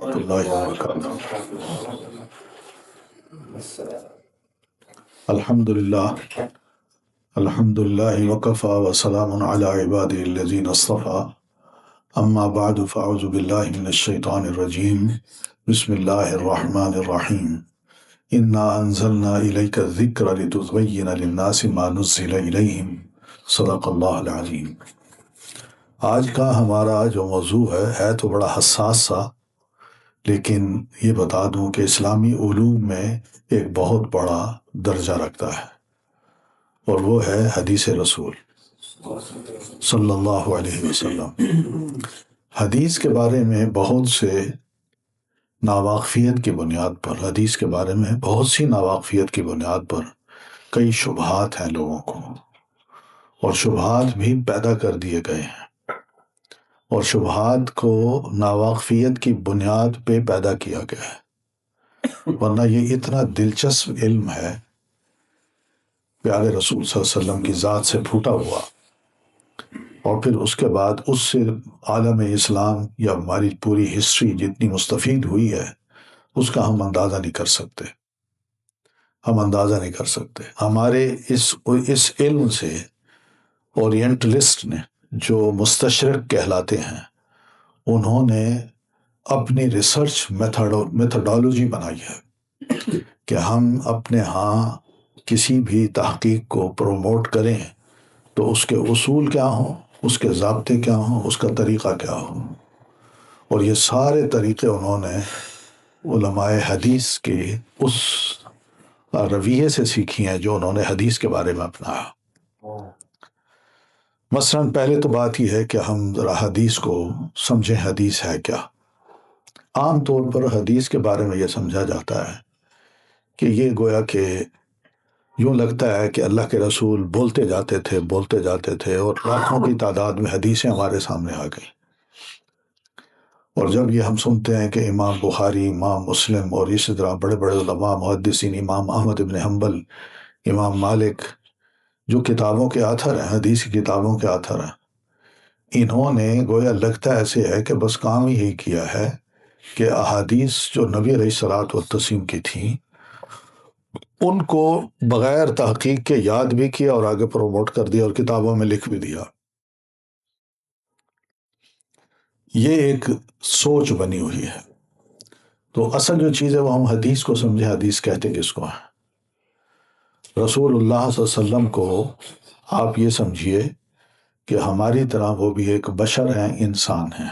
اللہ وبرکاتہ۔ الحمدللہ وکفی وسلام علی عبادہ الذین اصطفی، اما بعد فاعوذ باللہ من الشیطان الرجیم، بسم اللہ الرحمن الرحیم۔ انا انزلنا الیک الذکر لتبین للناس ما نزل الیہم، صدق اللہ العظیم۔ آج کا ہمارا جو موضوع ہے تو بڑا حساس سا، لیکن یہ بتا دوں کہ اسلامی علوم میں ایک بہت بڑا درجہ رکھتا ہے، اور وہ ہے حدیث رسول صلی اللہ علیہ وسلم۔ حدیث کے بارے میں بہت سے ناواقفیت کی بنیاد پر، حدیث کے بارے میں بہت سی ناواقفیت کی بنیاد پر کئی شبہات ہیں لوگوں کو، اور شبہات بھی پیدا کر دیے گئے ہیں، اور شبہات کو ناواقفیت کی بنیاد پہ پیدا کیا گیا ہے، ورنہ یہ اتنا دلچسپ علم ہے، پیارے رسول صلی اللہ علیہ وسلم کی ذات سے پھوٹا ہوا، اور پھر اس کے بعد اس سے عالم اسلام یا ہماری پوری ہسٹری جتنی مستفید ہوئی ہے اس کا ہم اندازہ نہیں کر سکتے۔ ہمارے اس علم سے اورینٹلسٹ نے، جو مستشرق کہلاتے ہیں، انہوں نے اپنی ریسرچ میتھڈالوجی بنائی ہے کہ ہم اپنے ہاں کسی بھی تحقیق کو پروموٹ کریں تو اس کے اصول کیا ہوں، اس کے ضابطے کیا ہوں، اس کا طریقہ کیا ہو، اور یہ سارے طریقے انہوں نے علماء حدیث کے اس رویے سے سیکھی ہیں جو انہوں نے حدیث کے بارے میں اپنایا۔ مثلاً پہلے تو بات یہ ہے کہ ہم ذرا حدیث کو سمجھیں، حدیث ہے کیا۔ عام طور پر حدیث کے بارے میں یہ سمجھا جاتا ہے کہ یہ گویا کہ یوں لگتا ہے کہ اللہ کے رسول بولتے جاتے تھے اور لاکھوں کی تعداد میں حدیثیں ہمارے سامنے آ گئیں، اور جب یہ ہم سنتے ہیں کہ امام بخاری، امام مسلم اور اسی طرح بڑے بڑے علماء محدثین، امام احمد بن حنبل، امام مالک، جو کتابوں کے آتھر ہیں، حدیث کی کتابوں کے آتھر ہیں، انہوں نے گویا لگتا ایسے ہے کہ بس کام یہی کیا ہے کہ احادیث جو نبی علیہ الصلوۃ والتسلیم کی تھیں ان کو بغیر تحقیق کے یاد بھی کیا اور آگے پروموٹ کر دیا اور کتابوں میں لکھ بھی دیا۔ یہ ایک سوچ بنی ہوئی ہے۔ تو اصل جو چیز ہے وہ ہم حدیث کو سمجھیں۔ حدیث کہتے کس کو ہیں؟ رسول اللہ صلی اللہ علیہ وسلم کو آپ یہ سمجھیے کہ ہماری طرح وہ بھی ایک بشر ہیں، انسان ہیں۔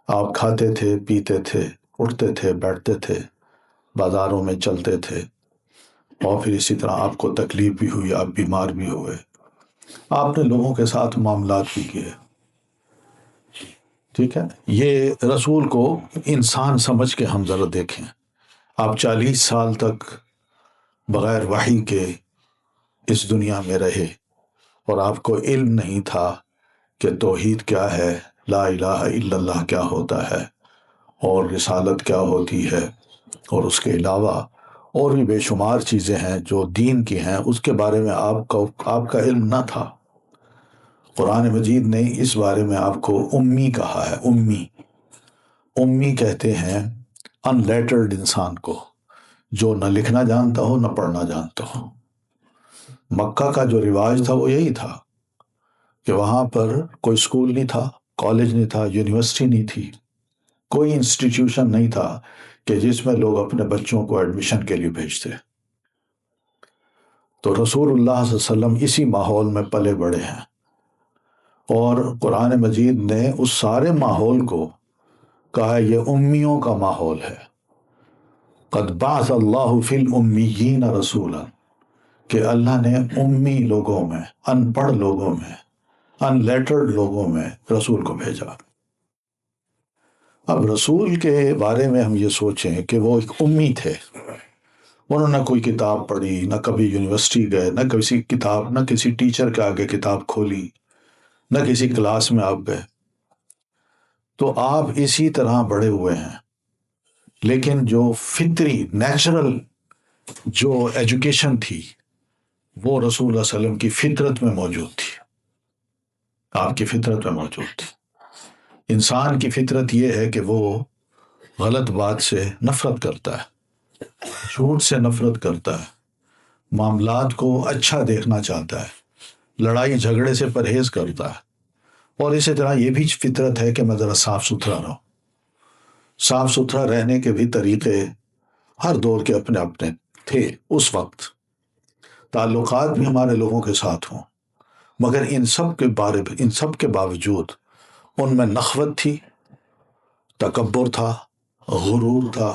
آپ کھاتے تھے، پیتے تھے، اٹھتے تھے، بیٹھتے تھے، بازاروں میں چلتے تھے، اور پھر اسی طرح آپ کو تکلیف بھی ہوئی، آپ بیمار بھی ہوئے، آپ نے لوگوں کے ساتھ معاملات بھی کیے، ٹھیک ہے۔ یہ رسول کو انسان سمجھ کے ہم ذرا دیکھیں۔ آپ 40 سال تک بغیر وحی کے اس دنیا میں رہے، اور آپ کو علم نہیں تھا کہ توحید کیا ہے، لا الہ الا اللہ کیا ہوتا ہے، اور رسالت کیا ہوتی ہے، اور اس کے علاوہ اور بھی بے شمار چیزیں ہیں جو دین کی ہیں، اس کے بارے میں آپ کا علم نہ تھا۔ قرآن مجید نے اس بارے میں آپ کو امی کہا ہے۔ امی کہتے ہیں ان لیٹرڈ انسان کو، جو نہ لکھنا جانتا ہو نہ پڑھنا جانتا ہو۔ مکہ کا جو رواج تھا وہ یہی تھا کہ وہاں پر کوئی اسکول نہیں تھا، کالج نہیں تھا، یونیورسٹی نہیں تھی، کوئی انسٹیٹیوشن نہیں تھا کہ جس میں لوگ اپنے بچوں کو ایڈمیشن کے لیے بھیجتے۔ تو رسول اللہ صلی اللہ علیہ وسلم اسی ماحول میں پلے بڑے ہیں، اور قرآن مجید نے اس سارے ماحول کو کہا یہ امیوں کا ماحول ہے۔ قد بعث اللہ فی الامیین رسولا، کہ اللہ نے امی لوگوں میں، ان پڑھ لوگوں میں، ان لیٹرڈ لوگوں میں رسول کو بھیجا۔ اب رسول کے بارے میں ہم یہ سوچیں کہ وہ ایک امی تھے، انہوں نے کوئی کتاب پڑھی، نہ کبھی یونیورسٹی گئے، نہ کسی کتاب، نہ کسی ٹیچر کے آگے کتاب کھولی، نہ کسی کلاس میں آپ گئے، تو آپ اسی طرح بڑے ہوئے ہیں۔ لیکن جو فطری، نیچرل جو ایجوکیشن تھی وہ رسول اللہ صلی اللہ علیہ وسلم کی فطرت میں موجود تھی، آپ کی فطرت میں موجود تھی۔ انسان کی فطرت یہ ہے کہ وہ غلط بات سے نفرت کرتا ہے، جھوٹ سے نفرت کرتا ہے، معاملات کو اچھا دیکھنا چاہتا ہے، لڑائی جھگڑے سے پرہیز کرتا ہے، اور اسی طرح یہ بھی فطرت ہے کہ میں ذرا صاف ستھرا رہوں۔ صاف ستھرا رہنے کے بھی طریقے ہر دور کے اپنے اپنے تھے اس وقت، تعلقات بھی ہمارے لوگوں کے ساتھ ہوں، مگر ان سب کے باوجود ان میں نخوت تھی، تکبر تھا، غرور تھا،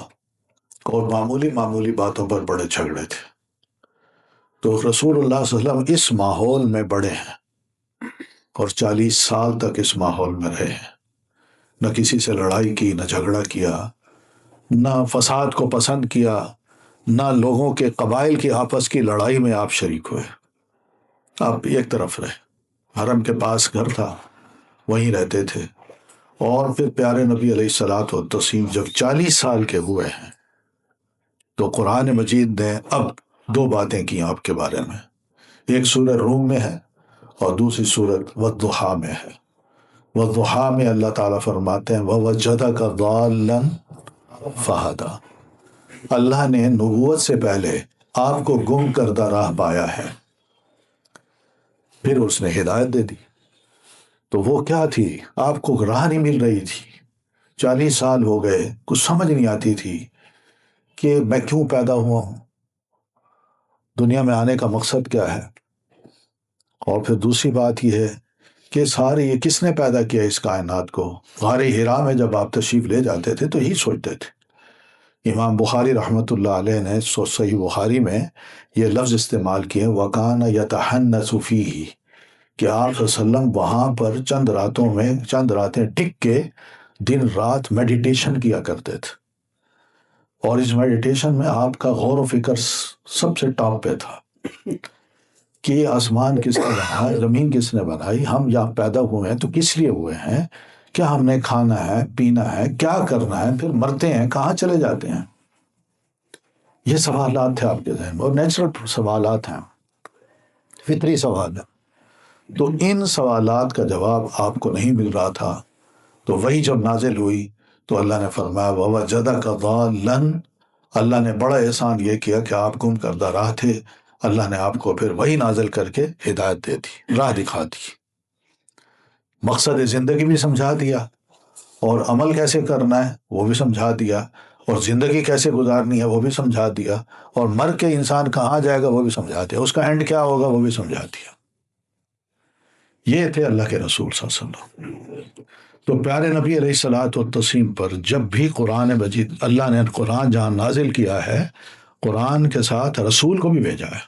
اور معمولی معمولی باتوں پر بڑے جھگڑے تھے۔ تو رسول اللہ صلی اللہ علیہ وسلم اس ماحول میں بڑے ہیں اور 40 سال تک اس ماحول میں رہے ہیں، نہ کسی سے لڑائی کی، نہ جھگڑا کیا، نہ فساد کو پسند کیا، نہ لوگوں کے قبائل کی آپس کی لڑائی میں آپ شریک ہوئے۔ آپ ایک طرف رہے، حرم کے پاس گھر تھا، وہیں رہتے تھے۔ اور پھر پیارے نبی علیہ الصلوۃ والتسلیم جب 40 سال کے ہوئے ہیں تو قرآن مجید نے اب 2 باتیں کی آپ کے بارے میں، ایک سورہ روم میں ہے اور دوسری سورۃ والضحیٰ میں ہے۔ والضحیٰ میں اللہ تعالیٰ فرماتے ہیں وَوَجَدَكَ ضَالًّا فَہَدَىٰ، اللہ نے نبوت سے پہلے آپ کو گم کردہ راہ پایا ہے، پھر اس نے ہدایت دے دی۔ تو وہ کیا تھی؟ آپ کو راہ نہیں مل رہی تھی، 40 سال ہو گئے، کچھ سمجھ نہیں آتی تھی کہ میں کیوں پیدا ہوا ہوں، دنیا میں آنے کا مقصد کیا ہے۔ اور پھر دوسری بات یہ ہے کہ یہ کس نے پیدا کیا اس کائنات کو۔ غار حرا میں جب آپ تشریف لے جاتے تھے تو یہی سوچتے تھے۔ امام بخاری رحمۃ اللہ علیہ نے صحیح بخاری میں یہ لفظ استعمال کیے وَكَانَ يَتَحَنَّسُ فِيهِ، کہ آپ صلی اللہ علیہ وسلم وہاں پر چند راتیں ٹک کے دن رات میڈیٹیشن کیا کرتے تھے، اور اس میڈیٹیشن میں آپ کا غور و فکر سب سے ٹاپ پہ تھا کہ آسمان کس نے بنایا، زمین کس نے بنائی، ہم یہاں پیدا ہوئے ہیں تو کس لیے ہوئے ہیں، کیا ہم نے کھانا ہے، پینا ہے، کیا کرنا ہے، پھر مرتے ہیں کہاں چلے جاتے ہیں۔ یہ سوالات تھے آپ کے ذہن میں، اور نیچرل سوالات ہیں، فطری سوال ہے۔ تو ان سوالات کا جواب آپ کو نہیں مل رہا تھا، تو وہی جب نازل ہوئی تو اللہ نے فرمایا وَوَجَدَكَ ضَالًّا، اللہ نے بڑا احسان یہ کیا کہ آپ گم کردہ راہ تھے، اللہ نے آپ کو پھر وہی نازل کر کے ہدایت دے دی، راہ دکھا دی، مقصد زندگی بھی سمجھا دیا، اور عمل کیسے کرنا ہے وہ بھی سمجھا دیا، اور زندگی کیسے گزارنی ہے وہ بھی سمجھا دیا، اور مر کے انسان کہاں جائے گا وہ بھی سمجھا دیا، اس کا اینڈ کیا ہوگا وہ بھی سمجھا دیا۔ یہ تھے اللہ کے رسول صلی اللہ علیہ وسلم۔ تو پیارے نبی علیہ الصلوۃ والتسلیم پر جب بھی قرآن مجید، اللہ نے قرآن جہاں نازل کیا ہے، قرآن کے ساتھ رسول کو بھی بھیجا ہے۔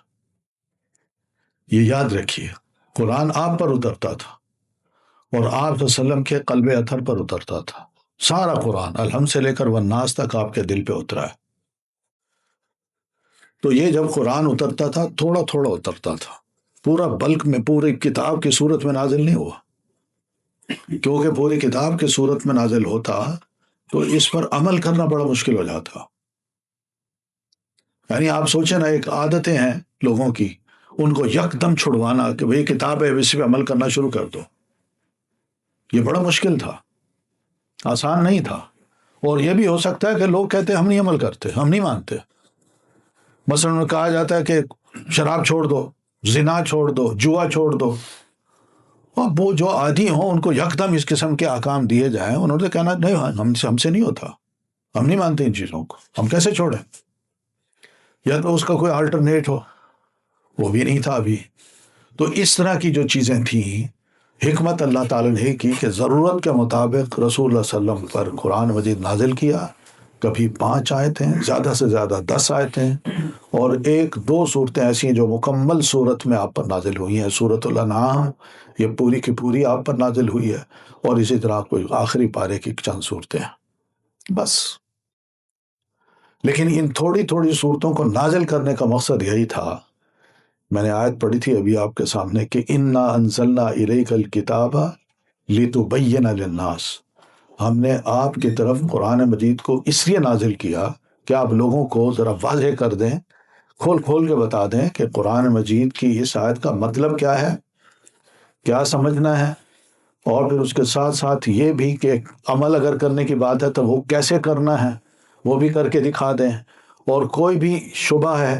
یہ یاد رکھیے، قرآن آپ پر اترتا تھا اور آپ صلی اللہ علیہ وسلم کے قلب اطہر پر اترتا تھا، سارا قرآن الحمد سے لے کر والناس تک آپ کے دل پہ اترا ہے۔ تو یہ جب قرآن اترتا تھا تھوڑا تھوڑا اترتا تھا، پورا بلک میں پوری کتاب کی صورت میں نازل نہیں ہوا، کیونکہ پوری کتاب کی صورت میں نازل ہوتا تو اس پر عمل کرنا بڑا مشکل ہو جاتا۔ یعنی آپ سوچیں نا، ایک عادتیں ہیں لوگوں کی، ان کو یکدم چھڑوانا کہ بھئی کتاب ہے اس پہ عمل کرنا شروع کر دو، یہ بڑا مشکل تھا، آسان نہیں تھا۔ اور یہ بھی ہو سکتا ہے کہ لوگ کہتے ہم نہیں عمل کرتے، ہم نہیں مانتے۔ مثلا انہیں کہا جاتا ہے کہ شراب چھوڑ دو، زنا چھوڑ دو، جوا چھوڑ دو، اور وہ جو عادی ہوں ان کو یکدم اس قسم کے احکام دیے جائیں، انہوں نے کہنا نہیں، ہم سے نہیں ہوتا، ہم نہیں مانتے ان چیزوں کو، ہم کیسے چھوڑیں؟ یا تو اس کا کوئی آلٹرنیٹ ہو، وہ بھی نہیں تھا ابھی۔ تو اس طرح کی جو چیزیں تھیں، حکمت اللہ تعالیٰ نے کی کہ ضرورت کے مطابق رسول اللہ صلی اللہ علیہ وسلم پر قرآن مجید نازل کیا، کبھی 5 آیتیں، زیادہ سے زیادہ 10 آیتیں، اور 1-2 صورتیں ایسی ہیں جو مکمل صورت میں آپ پر نازل ہوئی ہیں۔ سورۃ الانعام یہ پوری کی پوری آپ پر نازل ہوئی ہے، اور اسی طرح کوئی آخری پارے کی چند صورتیں ہیں بس۔ لیکن ان تھوڑی تھوڑی صورتوں کو نازل کرنے کا مقصد یہی تھا۔ میں نے آیت پڑھی تھی ابھی آپ کے سامنے کہ انا انزلنا الیک الکتاب لتبین للناس، ہم نے آپ کی طرف قرآن مجید کو اس لیے نازل کیا کہ آپ لوگوں کو ذرا واضح کر دیں، کھول کھول کے بتا دیں کہ قرآن مجید کی اس آیت کا مطلب کیا ہے، کیا سمجھنا ہے، اور پھر اس کے ساتھ ساتھ یہ بھی کہ عمل اگر کرنے کی بات ہے تو وہ کیسے کرنا ہے وہ بھی کر کے دکھا دیں، اور کوئی بھی شبہ ہے،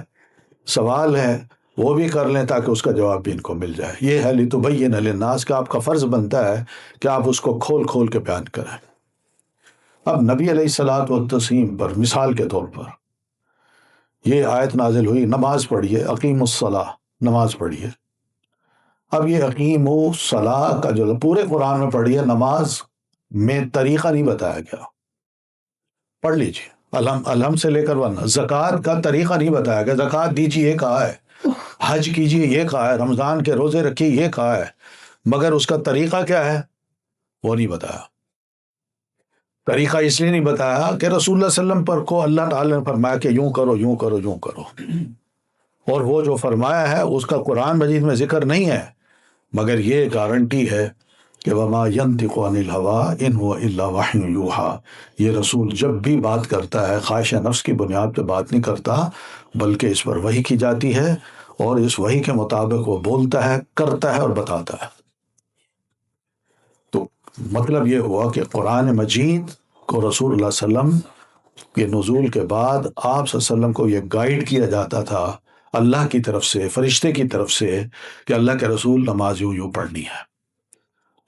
سوال ہے، وہ بھی کر لیں تاکہ اس کا جواب بھی ان کو مل جائے۔ یہ ہے لتبین للناس کا آپ کا فرض بنتا ہے کہ آپ اس کو کھول کھول کے بیان کریں۔ اب نبی علیہ الصلوۃ والتسلیم پر مثال کے طور پر یہ آیت نازل ہوئی، نماز پڑھیے، اقیم الصلاۃ، نماز پڑھیے۔ اب یہ اقیم الصلاۃ کا جو پورے قرآن میں پڑھیے، نماز میں طریقہ نہیں بتایا گیا۔ پڑھ لیجیے الحم سے لے کر ورنہ، زکوٰۃ کا طریقہ نہیں بتایا گیا، زکوٰۃ دیجیے یہ کہا ہے، حج کیجیے یہ کہا ہے، رمضان کے روزے رکھیے یہ کہا ہے، مگر اس کا طریقہ کیا ہے وہ نہیں بتایا۔ طریقہ اس لیے نہیں بتایا کہ رسول اللہ صلی اللہ علیہ وسلم پر کو اللہ تعالیٰ نے فرمایا کہ یوں کرو یوں کرو یوں کرو، اور وہ جو فرمایا ہے اس کا قرآن مجید میں ذکر نہیں ہے، مگر یہ گارنٹی ہے کہ وما ينطق عن الهوى ان هو الا وحی یوحی، یہ رسول جب بھی بات کرتا ہے خواہش نفس کی بنیاد پہ بات نہیں کرتا، بلکہ اس پر وحی کی جاتی ہے، اور اس وحی کے مطابق وہ بولتا ہے، کرتا ہے اور بتاتا ہے۔ تو مطلب یہ ہوا کہ قرآن مجید کو رسول اللہ صلی اللہ علیہ وسلم کے نزول کے بعد آپ صلی اللہ علیہ وسلم کو یہ گائیڈ کیا جاتا تھا اللہ کی طرف سے، فرشتے کی طرف سے، کہ اللہ کے رسول نماز یوں یوں پڑھنی ہے،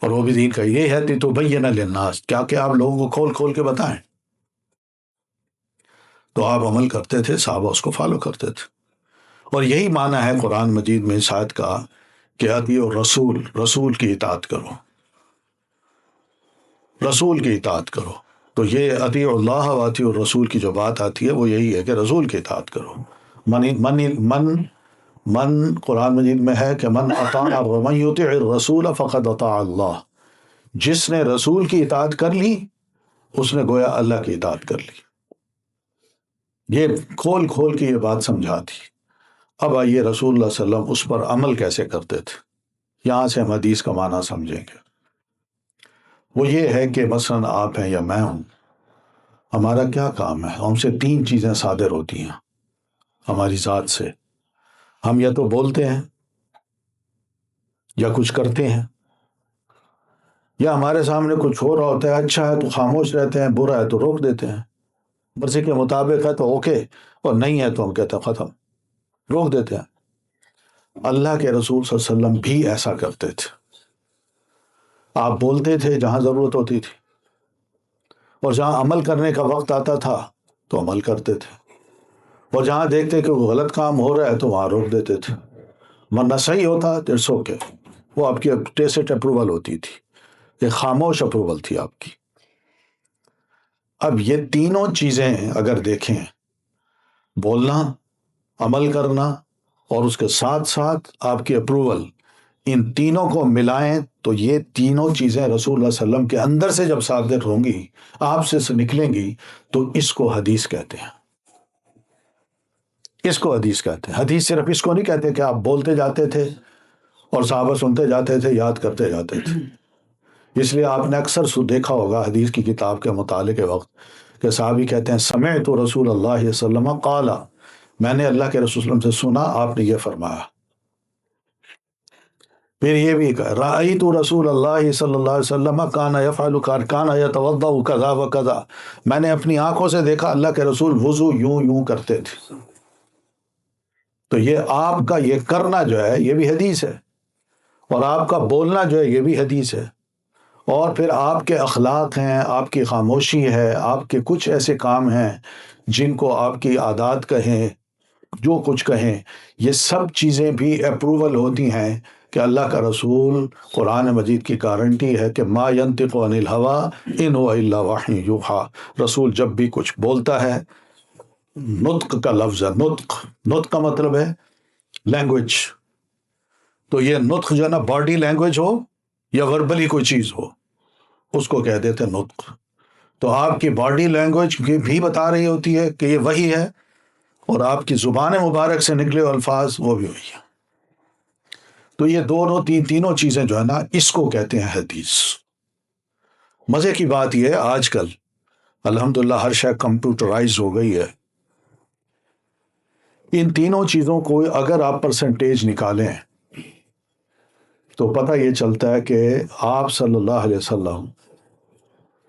اور وہ بھی دین کا یہ ہے لتبین للناس، کیا کہ آپ لوگوں کو کھول کھول کے بتائیں۔ تو آپ عمل کرتے تھے، صحابہ اس کو فالو کرتے تھے، اور یہی معنی ہے قرآن مجید میں اس آیت کا کہ اطیعوا الرسول، رسول کی اطاعت کرو، رسول کی اطاعت کرو۔ تو یہ اطیعوا اللہ و اطیعوا الرسول کی جو بات آتی ہے وہ یہی ہے کہ رسول کی اطاعت کرو۔ من قرآن مجید میں ہے کہ من یطع الرسول فقد اطاع اللہ، جس نے رسول کی اطاعت کر لی اس نے گویا اللہ کی اطاعت کر لی۔ یہ کھول کھول کے یہ بات سمجھا تھی۔ اب آئیے رسول اللہ صلی اللہ علیہ وسلم اس پر عمل کیسے کرتے تھے، یہاں سے ہم حدیث کا معنی سمجھیں گے۔ وہ یہ ہے کہ مثلا آپ ہیں یا میں ہوں، ہمارا کیا کام ہے، ہم سے تین چیزیں صادر ہوتی ہیں ہماری ذات سے، ہم یا تو بولتے ہیں یا کچھ کرتے ہیں، یا ہمارے سامنے کچھ ہو رہا ہوتا ہے، اچھا ہے تو خاموش رہتے ہیں، برا ہے تو روک دیتے ہیں، مرضی کے مطابق ہے تو اوکے، اور نہیں ہے تو ہم کہتے ہیں ختم، روک دیتے ہیں۔ اللہ کے رسول صلی اللہ علیہ وسلم بھی ایسا کرتے تھے۔ آپ بولتے تھے جہاں ضرورت ہوتی تھی، اور جہاں عمل کرنے کا وقت آتا تھا تو عمل کرتے تھے، اور جہاں دیکھتے کہ وہ غلط کام ہو رہا ہے تو وہاں روک دیتے تھے، ورنہ صحیح ہوتا اٹس اوکے، وہ آپ کی ٹیسٹ اپروول ہوتی تھی، ایک خاموش اپروول تھی آپ کی۔ اب یہ تینوں چیزیں اگر دیکھیں، بولنا، عمل کرنا، اور اس کے ساتھ ساتھ آپ کی اپروول، ان تینوں کو ملائیں تو یہ تینوں چیزیں رسول اللہ صلی اللہ علیہ وسلم کے اندر سے جب صادر ہوں گی، آپ سے نکلیں گی، تو اس کو حدیث کہتے ہیں۔ اس کو حدیث کہتے ہیں۔ حدیث صرف اس کو نہیں کہتے کہ آپ بولتے جاتے تھے اور صحابہ سنتے جاتے تھے، یاد کرتے جاتے تھے۔ اس لیے آپ نے اکثر دیکھا ہوگا حدیث کی کتاب کے مطالعے کے وقت کہ صحابی کہتے ہیں سمعت رسول اللہ صلی اللہ علیہ وسلم قال، میں نے اللہ کے رسول صلی اللہ علیہ وسلم سے سنا آپ نے یہ فرمایا۔ پھر یہ بھی کہا رأیت رسول اللہ صلی اللہ علیہ وسلم کان یفعل کان یتوضأ کذا و کذا، میں نے اپنی آنکھوں سے دیکھا اللہ کے رسول وضو یوں یوں کرتے تھے۔ تو یہ آپ کا یہ کرنا جو ہے یہ بھی حدیث ہے، اور آپ کا بولنا جو ہے یہ بھی حدیث ہے، اور پھر آپ کے اخلاق ہیں، آپ کی خاموشی ہے، آپ کے کچھ ایسے کام ہیں جن کو آپ کی عادات کہیں، جو کچھ کہیں، یہ سب چیزیں بھی اپروول ہوتی ہیں کہ اللہ کا رسول، قرآن مجید کی گارنٹی ہے کہ ما ينطق عن الهوى ان هو الا وحی یوحی، رسول جب بھی کچھ بولتا ہے، نطق کا لفظ ہے، نطق کا مطلب ہے لینگویج، تو یہ نطق جو ہے نا باڈی لینگویج ہو یا وربلی کوئی چیز ہو اس کو کہہ دیتے ہیں نطق۔ تو آپ کی باڈی لینگویج بھی بتا رہی ہوتی ہے کہ یہ وحی ہے، اور آپ کی زبان مبارک سے نکلے الفاظ وہ بھی وہی ہے۔ تو یہ دونوں تینوں چیزیں جو ہے نا اس کو کہتے ہیں حدیث۔ مزے کی بات یہ ہے آج کل الحمدللہ ہر شے کمپیوٹرائز ہو گئی ہے، ان تینوں چیزوں کو اگر آپ پرسنٹیج نکالیں تو پتہ یہ چلتا ہے کہ آپ صلی اللہ علیہ وسلم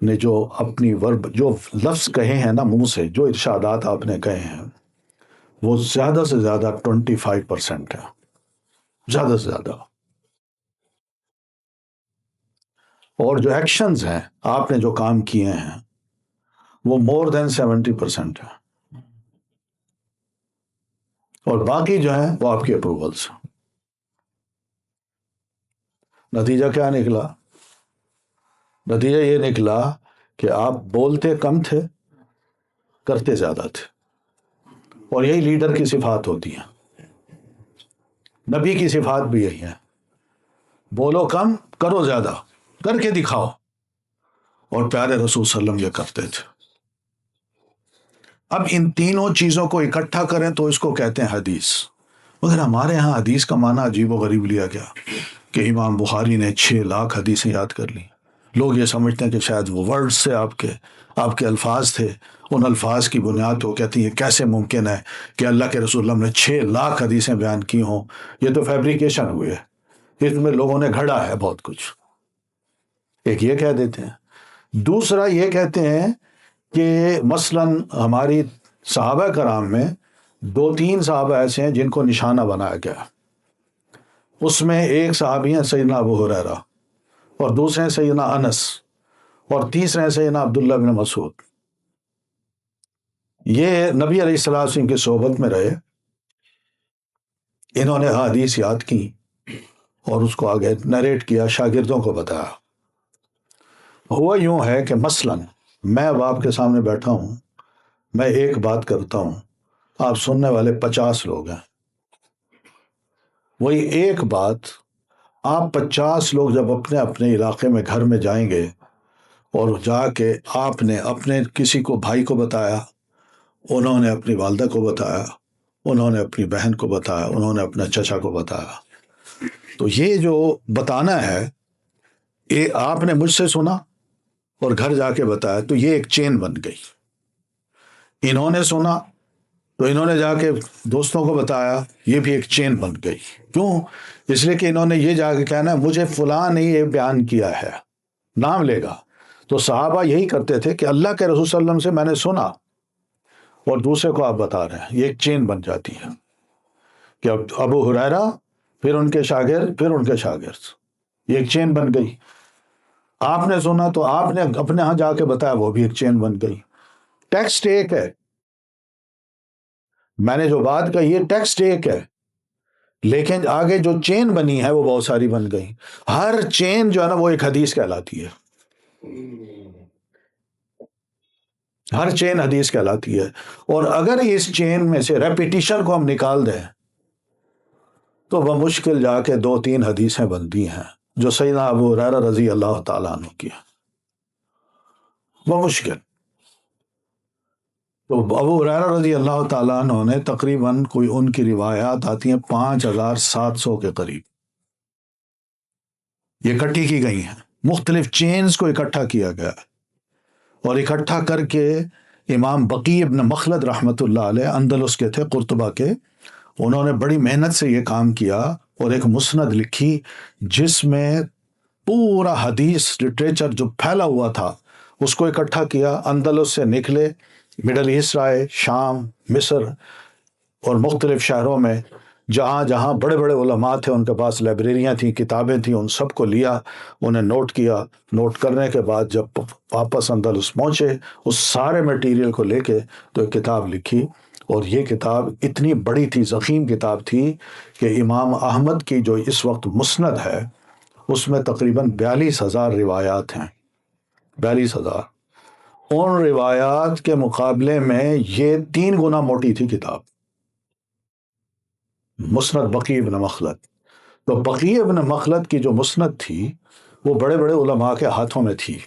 نے جو اپنی جو لفظ کہے ہیں نا منہ سے، جو ارشادات آپ نے کہے ہیں، وہ زیادہ سے زیادہ 25% ہے، زیادہ سے زیادہ. اور جو ایکشنز ہیں، آپ نے جو کام کیے ہیں، وہ مور دین 70% ہے، اور باقی جو ہیں وہ آپ کے اپروولس. نتیجہ کیا نکلا؟ نتیجہ یہ نکلا کہ آپ بولتے کم تھے، کرتے زیادہ تھے. اور یہی لیڈر کی صفات ہوتی ہیں، نبی کی صفات بھی یہی ہے، بولو کم کرو زیادہ، کر کے دکھاؤ. اور پیارے رسول صلی اللہ علیہ وسلم یہ کرتے تھے. اب ان تینوں چیزوں کو اکٹھا کریں تو اس کو کہتے ہیں حدیث. مگر ہمارے ہاں حدیث کا معنی عجیب و غریب لیا گیا کہ امام بخاری نے 6 لاکھ حدیثیں یاد کر لی. لوگ یہ سمجھتے ہیں کہ شاید وہ ورڈز سے آپ کے الفاظ تھے، ان الفاظ کی بنیاد تو کہتی ہیں کیسے ممکن ہے کہ اللہ کے رسول اللہ نے 6 لاکھ حدیثیں بیان کی ہوں. یہ تو فیبریکیشن ہوئے، اس میں لوگوں نے گھڑا ہے بہت کچھ. ایک یہ کہہ دیتے ہیں. دوسرا یہ کہتے ہیں کہ مثلاً ہماری صحابہ کرام میں 2-3 صحابہ ایسے ہیں جن کو نشانہ بنایا گیا. اس میں ایک صحابی ہیں سیدنا ابو ہریرہ، اور دوسرے ہیں سیدنا انس، اور تیسرے ہیں سیدنا عبداللہ بن مسعود. یہ نبی علیہ الصلوۃ والسلام کی صحبت میں رہے، انہوں نے حدیث یاد کی اور اس کو آگے نریٹ کیا، شاگردوں کو بتایا. ہوا یوں ہے کہ مثلاً میں اب آپ کے سامنے بیٹھا ہوں، میں ایک بات کرتا ہوں، آپ سننے والے 50 لوگ ہیں. وہی ایک بات آپ 50 لوگ جب اپنے اپنے علاقے میں گھر میں جائیں گے اور جا کے آپ نے اپنے کسی کو بھائی کو بتایا، انہوں نے اپنی والدہ کو بتایا، انہوں نے اپنی بہن کو بتایا، انہوں نے اپنے چچا کو بتایا، تو یہ جو بتانا ہے یہ آپ نے مجھ سے سنا اور گھر جا کے بتایا، تو یہ ایک چین بن گئی. انہوں نے سنا تو انہوں نے جا کے دوستوں کو بتایا، یہ بھی ایک چین بن گئی. کیوں؟ اس لیے کہ انہوں نے یہ جا کے کہنا ہے مجھے فلاں نے یہ بیان کیا ہے، نام لے گا. تو صحابہ یہی کرتے تھے کہ اللہ کے رسول صلی اللہ علیہ وسلم سے میں نے سنا اور دوسرے کو آپ بتا رہے ہیں. یہ ایک چین بن جاتی ہے کہ اب ابو ہریرہ، پھر ان کے شاگرد، پھر ان کے شاگرد، یہ ایک چین بن گئی. آپ نے سنا تو آپ نے اپنے ہاں جا کے بتایا، وہ بھی ایک چین بن گئی. ٹیکسٹ ایک ہے، میں نے جو بات کہی یہ ٹیکسٹ ایک ہے، لیکن آگے جو چین بنی ہے وہ بہت ساری بن گئی. ہر چین جو ہے نا وہ ایک حدیث کہلاتی ہے، ہر چین حدیث کہلاتی ہے. اور اگر اس چین میں سے ریپیٹیشن کو ہم نکال دیں تو وہ مشکل جا کے 2-3 حدیثیں بنتی ہیں جو سیدنا ابو ہریرہ رضی اللہ تعالیٰ عنہ کی ہیں، وہ مشکل. تو ابو ہریرہ رضی اللہ تعالیٰ عنہ نے تقریباً کوئی ان کی روایات آتی ہیں 5700 کے قریب، یہ اکٹھی کی گئی ہیں، مختلف چینز کو اکٹھا کیا گیا، اور اکٹھا کر کے امام بقی ابن مخلد رحمۃ اللہ علیہ اندلس کے تھے، قرطبہ کے، انہوں نے بڑی محنت سے یہ کام کیا اور ایک مسند لکھی جس میں پورا حدیث لٹریچر جو پھیلا ہوا تھا اس کو اکٹھا کیا. اندلس سے نکلے، مڈل ایسٹ آئے، شام، مصر اور مختلف شہروں میں جہاں جہاں بڑے بڑے علماء تھے ان کے پاس لائبریریاں تھیں، کتابیں تھیں، ان سب کو لیا، انہیں نوٹ کیا. نوٹ کرنے کے بعد جب واپس اندلس پہنچے اس سارے میٹیریل کو لے کے تو ایک کتاب لکھی. اور یہ کتاب اتنی بڑی تھی، ضخیم کتاب تھی کہ امام احمد کی جو اس وقت مسند ہے اس میں تقریباً 42,000 روایات ہیں، 42,000. ان روایات کے مقابلے میں یہ 3 گنا موٹی تھی کتاب، مسند بقی ابن مخلد. تو بقی ابن مخلد کی جو مسند تھی وہ بڑے بڑے علماء کے ہاتھوں میں تھی.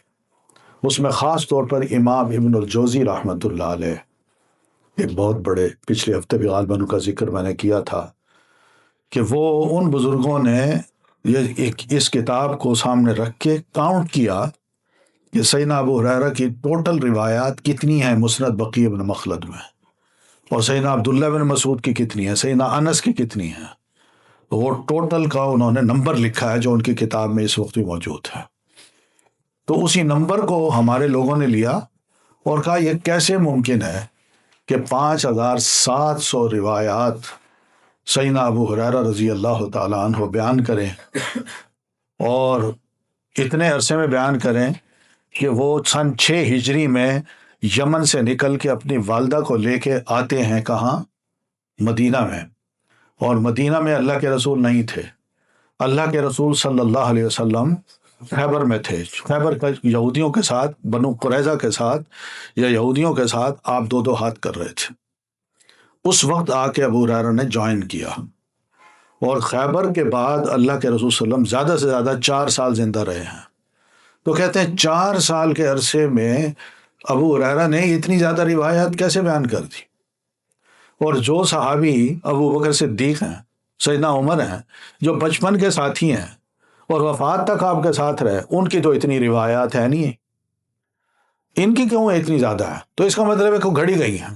اس میں خاص طور پر امام ابن الجوزی رحمۃ اللہ علیہ، ایک بہت بڑے، پچھلے ہفتے بھی غالباً ان کا ذکر میں نے کیا تھا کہ وہ ان بزرگوں نے اس کتاب کو سامنے رکھ کے کاؤنٹ کیا کہ سیدنا ابو ہریرہ کی ٹوٹل روایات کتنی ہیں مسند بقی ابن مخلد میں، اور سیدنا عبداللہ بن مسعود کی کتنی ہیں، سیدنا انس کی کتنی ہیں. وہ ٹوٹل کا انہوں نے نمبر لکھا ہے جو ان کی کتاب میں اس وقت بھی موجود ہے۔ تو اسی نمبر کو ہمارے لوگوں نے لیا اور کہا یہ کیسے ممکن ہے کہ 5700 روایات سیدنا ابو ہریرہ رضی اللہ تعالیٰ عنہ بیان کریں، اور اتنے عرصے میں بیان کریں کہ وہ سن 6 ہجری میں یمن سے نکل کے اپنی والدہ کو لے کے آتے ہیں کہاں؟ مدینہ میں۔ اور مدینہ میں اللہ کے رسول نہیں تھے، اللہ کے رسول صلی اللہ علیہ وسلم خیبر میں تھے۔ خیبر کا یہودیوں کے ساتھ، بنو قریظہ کے ساتھ یا یہودیوں کے ساتھ آپ دو دو ہاتھ کر رہے تھے۔ اس وقت آ کے ابو ہریرہ نے جوائن کیا، اور خیبر کے بعد اللہ کے رسول صلی اللہ علیہ وسلم زیادہ سے زیادہ 4 سال زندہ رہے ہیں۔ تو کہتے ہیں 4 سال کے عرصے میں ابو ہریرہ نے اتنی زیادہ روایات کیسے بیان کر دی؟ اور جو صحابی ابو بکر صدیق ہیں، سیدنا عمر ہیں، جو بچپن کے ساتھی ہیں اور وفات تک آپ کے ساتھ رہے، ان کی تو اتنی روایات ہے نہیں، ان کی کیوں اتنی زیادہ ہے؟ تو اس کا مطلب ہے کہ گھڑی گئی ہیں،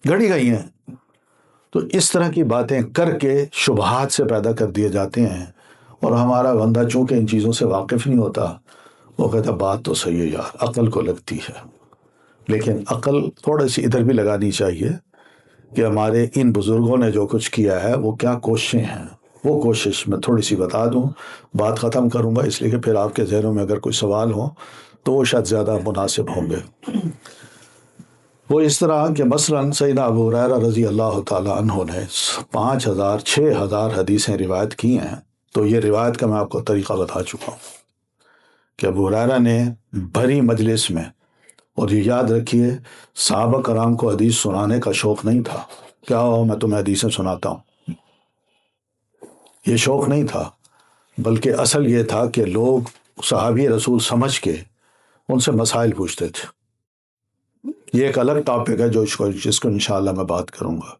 گھڑی گئی ہیں۔ تو اس طرح کی باتیں کر کے شبہات سے پیدا کر دیے جاتے ہیں، اور ہمارا بندہ چونکہ ان چیزوں سے واقف نہیں ہوتا، وہ کہتا بات تو صحیح ہے یار، عقل کو لگتی ہے، لیکن عقل تھوڑی سی ادھر بھی لگانی چاہیے کہ ہمارے ان بزرگوں نے جو کچھ کیا ہے وہ کیا کوششیں ہیں۔ وہ کوشش میں تھوڑی سی بتا دوں، بات ختم کروں گا، اس لیے کہ پھر آپ کے ذہنوں میں اگر کوئی سوال ہو تو وہ شاید زیادہ مناسب ہوں گے۔ وہ اس طرح کہ مثلاً سیدنا ابو ہریرہ رضی اللہ تعالیٰ عنہ نے 6,000 حدیثیں روایت کی ہیں۔ تو یہ روایت کا میں آپ کو طریقہ بتا چکا ہوں کہ ابو ہریرہ نے بھری مجلس میں، اور یہ یاد رکھیے صحابہ کرام کو حدیث سنانے کا شوق نہیں تھا، کیا ہو میں تمہیں حدیثیں سناتا ہوں، یہ شوق نہیں تھا، بلکہ اصل یہ تھا کہ لوگ صحابی رسول سمجھ کے ان سے مسائل پوچھتے تھے۔ یہ ایک الگ ٹاپک ہے جس کو انشاءاللہ میں بات کروں گا۔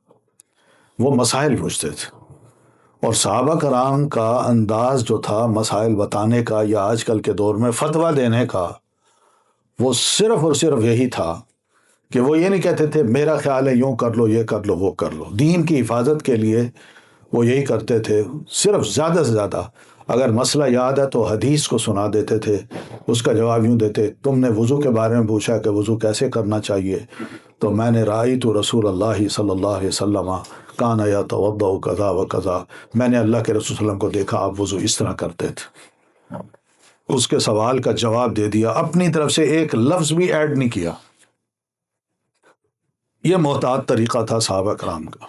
وہ مسائل پوچھتے تھے، اور صحابہ کرام کا انداز جو تھا مسائل بتانے کا یا آج کل کے دور میں فتویٰ دینے کا، وہ صرف اور صرف یہی تھا کہ وہ یہ نہیں کہتے تھے میرا خیال ہے یوں کر لو، یہ کر لو، وہ کر لو۔ دین کی حفاظت کے لیے وہ یہی کرتے تھے، صرف زیادہ سے زیادہ اگر مسئلہ یاد ہے تو حدیث کو سنا دیتے تھے، اس کا جواب یوں دیتے، تم نے وضو کے بارے میں پوچھا کہ وضو کیسے کرنا چاہیے، تو میں نے رأیت رسول اللہ صلی اللہ علیہ وسلم کان یتوضأ کذا و کذا، میں نے اللہ کے رسول صلی اللہ علیہ وسلم کو دیکھا آپ وضو اس طرح کرتے تھے۔ اس کے سوال کا جواب دے دیا، اپنی طرف سے ایک لفظ بھی ایڈ نہیں کیا۔ یہ محتاط طریقہ تھا صحابہ کرام کا۔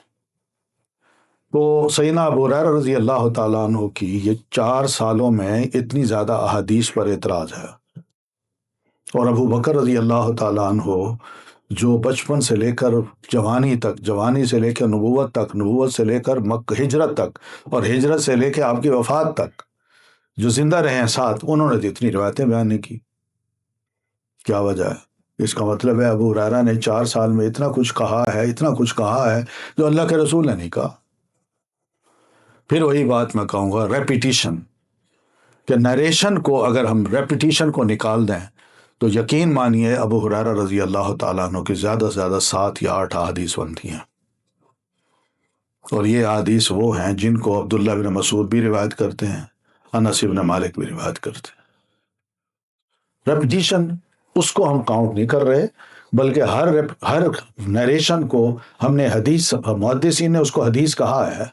تو سیدنا ابو ہریرہ رضی اللہ تعالیٰ عنہ کی یہ 4 سالوں میں اتنی زیادہ احادیث پر اعتراض ہے، اور ابو بکر رضی اللہ تعالیٰ عنہ جو بچپن سے لے کر جوانی تک، جوانی سے لے کر نبوت تک، نبوت سے لے کر ہجرت تک، اور ہجرت سے لے کے آپ کی وفات تک جو زندہ رہے ہیں ساتھ، انہوں نے اتنی روایتیں بیان نہیں کی۔ کیا وجہ ہے؟ اس کا مطلب ہے ابو ہریرہ نے 4 سال میں اتنا کچھ کہا ہے، اتنا کچھ کہا ہے جو اللہ کے رسول نے نہیں کہا۔ پھر وہی بات میں کہوں گا، ریپیٹیشن، کہ نریشن کو اگر ہم ریپیٹیشن کو نکال دیں تو یقین مانیے ابو ہریرہ رضی اللہ تعالیٰ عنہ کی زیادہ سے زیادہ 7 یا 8 احادیث بنتی ہیں، اور یہ احادیث وہ ہیں جن کو عبداللہ بن مسعود بھی روایت کرتے ہیں، انس بن مالک بھی روایت کرتے ہیں۔ ریپیٹیشن اس کو ہم کاؤنٹ نہیں کر رہے، بلکہ ہر نریشن کو ہم نے حدیث، محدثین نے اس کو حدیث کہا ہے،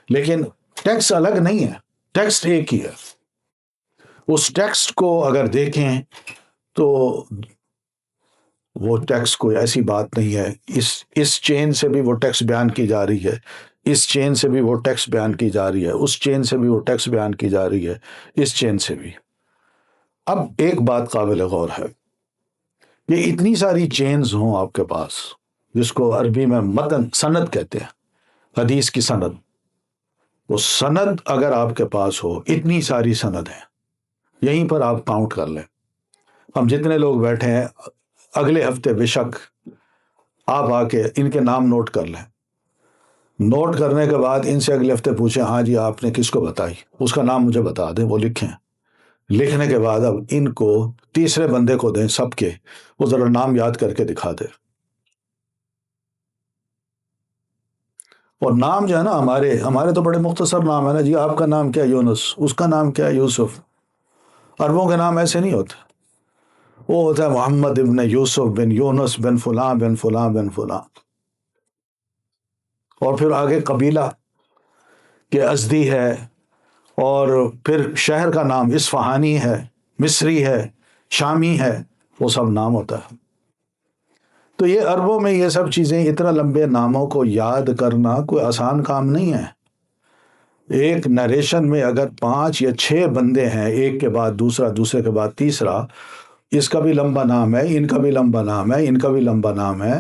لیکن ٹیکسٹ الگ نہیں ہے، ٹیکسٹ ایک ہی ہے۔ اس ٹیکسٹ کو اگر دیکھیں تو وہ ٹیکسٹ کوئی ایسی بات نہیں ہے، اس چین سے بھی وہ ٹیکسٹ بیان کی جا رہی ہے، اس چین سے بھی وہ ٹیکسٹ بیان کی جا رہی ہے، اس چین سے بھی وہ ٹیکسٹ بیان کی جا رہی ہے، اس چین سے بھی۔ اب ایک بات قابل غور ہے، یہ اتنی ساری چینز ہوں آپ کے پاس، جس کو عربی میں متن، سند کہتے ہیں، حدیث کی سند، وہ سند اگر آپ کے پاس ہو، اتنی ساری سند ہیں، یہیں پر آپ کاؤنٹ کر لیں۔ ہم جتنے لوگ بیٹھے ہیں، اگلے ہفتے بے شک آپ آ کے ان کے نام نوٹ کر لیں، نوٹ کرنے کے بعد ان سے اگلے ہفتے پوچھیں ہاں جی آپ نے کس کو بتائی، اس کا نام مجھے بتا دیں، وہ لکھیں۔ لکھنے کے بعد اب ان کو تیسرے بندے کو دیں، سب کے، وہ ذرا نام یاد کر کے دکھا دے۔ اور نام جو ہے نا ہمارے تو بڑے مختصر نام ہے نا جی، آپ کا نام کیا ہے؟ یونس، اس کا نام کیا ہے؟ یوسف۔ عربوں کے نام ایسے نہیں ہوتے، وہ ہوتا ہے محمد ابن یوسف بن یونس بن فلاں بن فلاں بن فلاں، اور پھر آگے قبیلہ کہ ازدی ہے، اور پھر شہر کا نام اصفہانی ہے، مصری ہے، شامی ہے، وہ سب نام ہوتا ہے۔ تو یہ عربوں میں یہ سب چیزیں، اتنا لمبے ناموں کو یاد کرنا کوئی آسان کام نہیں ہے۔ ایک نریشن میں اگر 5 یا 6 بندے ہیں، ایک کے بعد دوسرا، دوسرے کے بعد تیسرا، اس کا بھی لمبا نام ہے، ان کا بھی لمبا نام ہے، ان کا بھی لمبا نام ہے،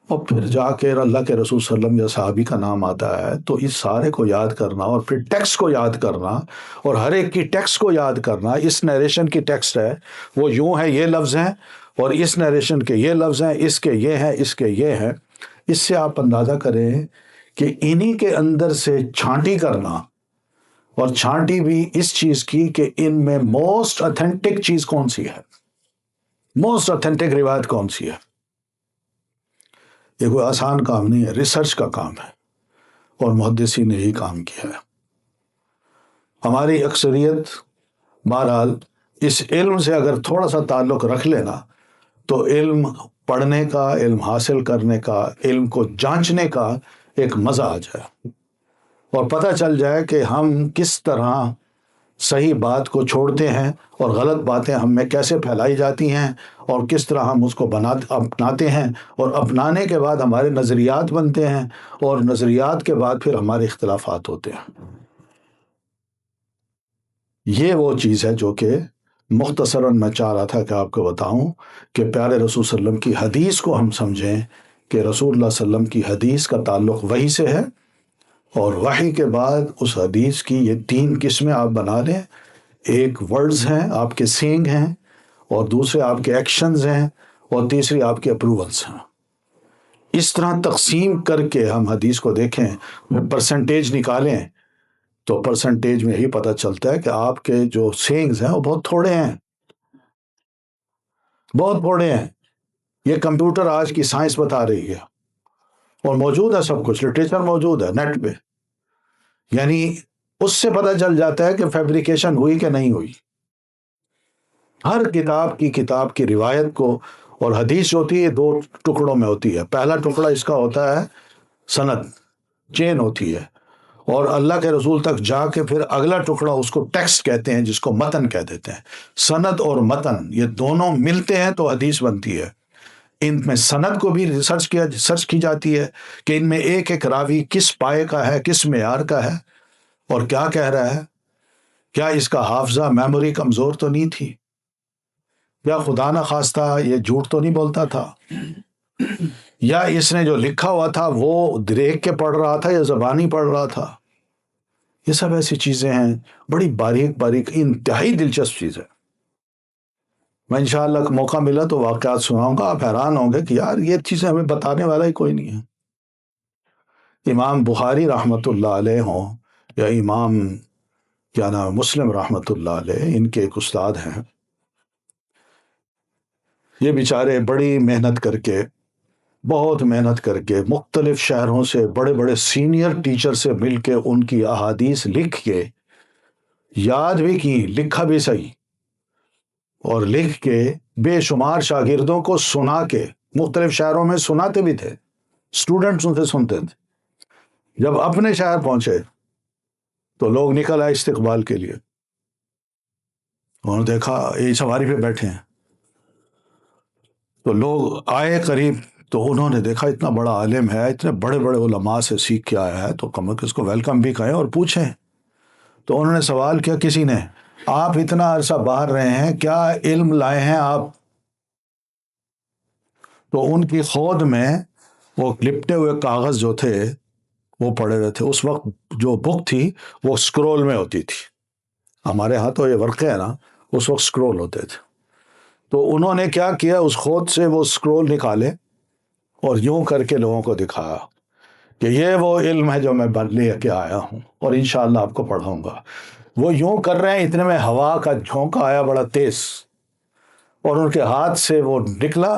اور پھر جا کے اللہ کے رسول صلی اللہ علیہ وسلم یا صحابی کا نام آتا ہے، تو اس سارے کو یاد کرنا، اور پھر ٹیکسٹ کو یاد کرنا، اور ہر ایک کی ٹیکسٹ کو یاد کرنا۔ اس نیریشن کی ٹیکسٹ ہے وہ یوں ہے، یہ لفظ ہیں، اور اس نیریشن کے یہ لفظ ہیں، اس کے یہ ہیں، اس کے یہ ہیں۔ اس سے آپ اندازہ کریں کہ انہی کے اندر سے چھانٹی کرنا، اور چھانٹی بھی اس چیز کی کہ ان میں موسٹ اتھینٹک چیز کون سی ہے، موسٹ اتھینٹک روایت کون سی ہے۔ یہ کوئی آسان کام نہیں ہے، ریسرچ کا کام ہے، اور محدثین نے یہی کام کیا ہے۔ ہماری اکثریت بہرحال اس علم سے اگر تھوڑا سا تعلق رکھ لینا، تو علم پڑھنے کا، علم حاصل کرنے کا، علم کو جانچنے کا ایک مزہ آ جائے، اور پتہ چل جائے کہ ہم کس طرح صحیح بات کو چھوڑتے ہیں، اور غلط باتیں ہم میں کیسے پھیلائی جاتی ہیں، اور کس طرح ہم اس کو اپناتے ہیں، اور اپنانے کے بعد ہمارے نظریات بنتے ہیں، اور نظریات کے بعد پھر ہمارے اختلافات ہوتے ہیں۔ یہ وہ چیز ہے جو کہ مختصراً میں چاہ رہا تھا کہ آپ کو بتاؤں، کہ پیارے رسول صلی اللہ علیہ وسلم کی حدیث کو ہم سمجھیں کہ رسول اللہ صلی اللہ علیہ وسلم کی حدیث کا تعلق وحی سے ہے، اور وحی کے بعد اس حدیث کی یہ 3 قسمیں آپ بنا لیں۔ ایک ورڈز ہیں، آپ کے سینگ ہیں، اور دوسرے آپ کے ایکشنز ہیں، اور تیسری آپ کے اپروولز ہیں۔ اس طرح تقسیم کر کے ہم حدیث کو دیکھیں، پرسنٹیج نکالیں، تو پرسنٹیج میں یہی پتہ چلتا ہے کہ آپ کے جو سینگز ہیں وہ بہت تھوڑے ہیں، بہت تھوڑے ہیں۔ یہ کمپیوٹر آج کی سائنس بتا رہی ہے، اور موجود ہے سب کچھ، لٹریچر موجود ہے نیٹ پہ، یعنی اس سے پتہ چل جاتا ہے کہ فیبریکیشن ہوئی کہ نہیں ہوئی۔ ہر کتاب کی روایت کو، اور حدیث جو ہوتی ہے 2 ٹکڑوں میں ہوتی ہے۔ پہلا ٹکڑا اس کا ہوتا ہے سند، چین ہوتی ہے، اور اللہ کے رسول تک جا کے پھر اگلا ٹکڑا اس کو ٹیکسٹ کہتے ہیں، جس کو متن کہہ دیتے ہیں۔ سند اور متن یہ دونوں ملتے ہیں تو حدیث بنتی ہے۔ ان میں سند کو بھی سرچ کی جاتی ہے کہ ان میں ایک ایک راوی کس پائے کا ہے، کس معیار کا ہے، اور کیا کہہ رہا ہے، کیا اس کا حافظہ، میموری کمزور تو نہیں تھی، یا خدا نہ خواستہ یہ جھوٹ تو نہیں بولتا تھا، یا اس نے جو لکھا ہوا تھا وہ دیکھ کے پڑھ رہا تھا یا زبانی پڑھ رہا تھا۔ یہ سب ایسی چیزیں ہیں، بڑی باریک باریک، انتہائی دلچسپ چیز ہے۔ میں انشاءاللہ موقع ملا تو واقعات سناؤں گا، آپ حیران ہوں گے کہ یار یہ چیزیں ہمیں بتانے والا ہی کوئی نہیں ہے۔ امام بخاری رحمۃ اللہ علیہ ہوں، یا امام کیا نام مسلم رحمۃ اللہ علیہ، ان کے ایک استاد ہیں، یہ بیچارے بڑی محنت کر کے، بہت محنت کر کے، مختلف شہروں سے بڑے بڑے سینئر ٹیچر سے مل کے ان کی احادیث لکھ کے، یاد بھی کی، لکھا بھی صحیح، اور لکھ کے بے شمار شاگردوں کو سنا کے، مختلف شہروں میں سناتے بھی تھے، اسٹوڈنٹس ان سے سنتے تھے۔ جب اپنے شہر پہنچے تو لوگ نکل آئے استقبال کے لیے، انہوں نے دیکھا یہ سواری پہ بیٹھے ہیں، تو لوگ آئے قریب، تو انہوں نے دیکھا اتنا بڑا عالم ہے، اتنے بڑے بڑے علماء سے سیکھ کے آیا ہے، تو کم از کم اس کو ویلکم بھی کہیں اور پوچھیں۔ تو انہوں نے سوال کیا کسی نے، آپ اتنا عرصہ باہر رہے ہیں، کیا علم لائے ہیں آپ؟ تو ان کی خود میں وہ لپٹے ہوئے کاغذ جو تھے وہ پڑے ہوئے تھے۔ اس وقت جو بک تھی وہ سکرول میں ہوتی تھی، ہمارے ہاں تو یہ ورقے ہیں نا، اس وقت سکرول ہوتے تھے۔ تو انہوں نے کیا کیا، اس خود سے وہ سکرول نکالے اور یوں کر کے لوگوں کو دکھایا کہ یہ وہ علم ہے جو میں لے کے آیا ہوں، اور انشاءاللہ آپ کو پڑھاؤں گا۔ وہ یوں کر رہے ہیں، اتنے میں ہوا کا جھونکا آیا بڑا تیز، اور ان کے ہاتھ سے وہ نکلا،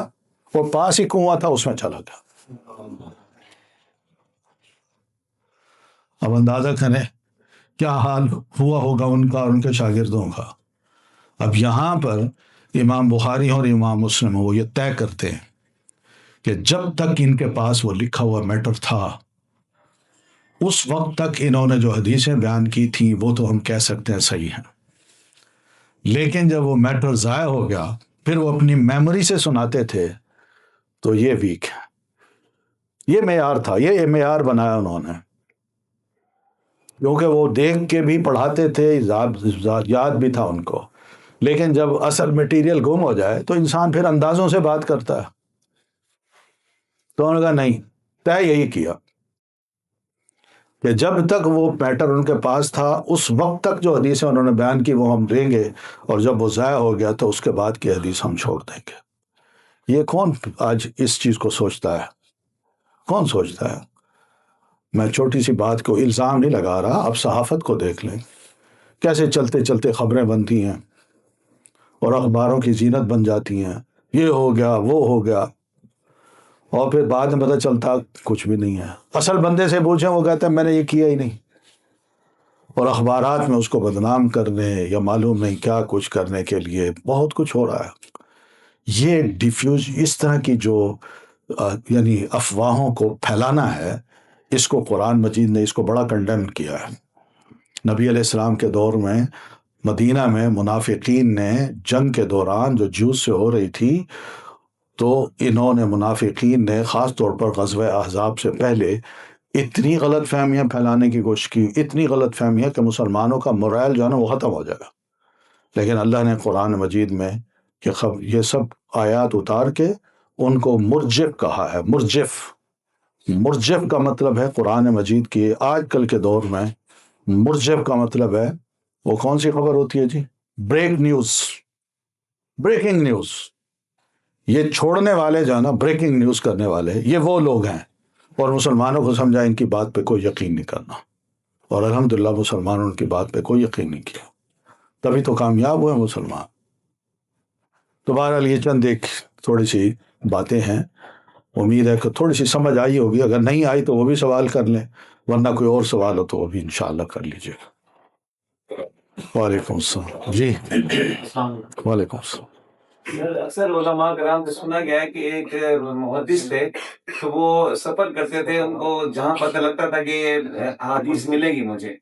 اور پاس ہی کنواں تھا اس میں چلا گیا۔ اب اندازہ کریں کیا حال ہوا ہوگا ان کا اور ان کے شاگردوں کا۔ اب یہاں پر امام بخاری اور امام مسلم وہ یہ طے کرتے ہیں کہ جب تک ان کے پاس وہ لکھا ہوا میٹر تھا اس وقت تک انہوں نے جو حدیثیں بیان کی تھیں وہ تو ہم کہہ سکتے ہیں صحیح ہیں، لیکن جب وہ میٹر ضائع ہو گیا پھر وہ اپنی میموری سے سناتے تھے تو یہ ویک ہے۔ یہ معیار تھا، یہ معیار بنایا انہوں نے، کیونکہ وہ دیکھ کے بھی پڑھاتے تھے، یاد بھی تھا ان کو، لیکن جب اصل مٹیریل گم ہو جائے تو انسان پھر اندازوں سے بات کرتا ہے۔ تو انہوں نے کہا نہیں، طے یہی کیا کہ جب تک وہ میٹر ان کے پاس تھا اس وقت تک جو حدیثیں انہوں نے بیان کی وہ ہم دیں گے، اور جب وہ ضائع ہو گیا تو اس کے بعد کی حدیث ہم چھوڑ دیں گے۔ یہ کون آج اس چیز کو سوچتا ہے؟ کون سوچتا ہے؟ میں چھوٹی سی بات کو الزام نہیں لگا رہا، آپ صحافت کو دیکھ لیں کیسے چلتے چلتے خبریں بنتی ہیں اور اخباروں کی زینت بن جاتی ہیں، یہ ہو گیا وہ ہو گیا، اور پھر بعد میں پتہ چلتا کچھ بھی نہیں ہے۔ اصل بندے سے پوچھیں وہ کہتا ہے میں نے یہ کیا ہی نہیں، اور اخبارات میں اس کو بدنام کرنے یا معلوم نہیں کیا کچھ کرنے کے لیے بہت کچھ ہو رہا ہے۔ یہ ڈیفیوز اس طرح کی جو یعنی افواہوں کو پھیلانا ہے، اس کو قرآن مجید نے اس کو بڑا کنڈیم کیا ہے۔ نبی علیہ السلام کے دور میں مدینہ میں منافقین نے جنگ کے دوران جو جوس سے ہو رہی تھی تو انہوں نے منافقین نے خاص طور پر غزوہ احزاب سے پہلے اتنی غلط فہمیاں پھیلانے کی کوشش کی، اتنی غلط فہمیاں کہ مسلمانوں کا morale جو ہے نا وہ ختم ہو جائے گا، لیکن اللہ نے قرآن مجید میں کہ یہ سب آیات اتار کے ان کو مرجف کہا ہے۔ مرجف کا مطلب ہے قرآن مجید کی آج کل کے دور میں مرجف کا مطلب ہے وہ کون سی خبر ہوتی ہے جی؟ Break news, breaking news. یہ چھوڑنے والے جو ہے نا بریکنگ نیوز کرنے والے یہ وہ لوگ ہیں، اور مسلمانوں کو سمجھا ان کی بات پہ کوئی یقین نہیں کرنا، اور الحمدللہ مسلمانوں نے ان کی بات پہ کوئی یقین نہیں کیا، تبھی تو کامیاب ہوئے مسلمان۔ تو بہرحال یہ چند ایک تھوڑی سی باتیں ہیں، امید ہے کہ تھوڑی سی سمجھ آئی ہوگی، اگر نہیں آئی تو وہ بھی سوال کر لیں، ورنہ کوئی اور سوال ہو تو وہ بھی انشاءاللہ کر لیجیے گا۔ وعلیکم السلام جی۔ وعلیکم السلام۔ اکثر علماء کرام سے سنا گیا ہے کہ ایک محدث تھے تو وہ سفر کرتے تھے، ان کو جہاں پتہ لگتا تھا کہ یہ حدیث ملے گی مجھے،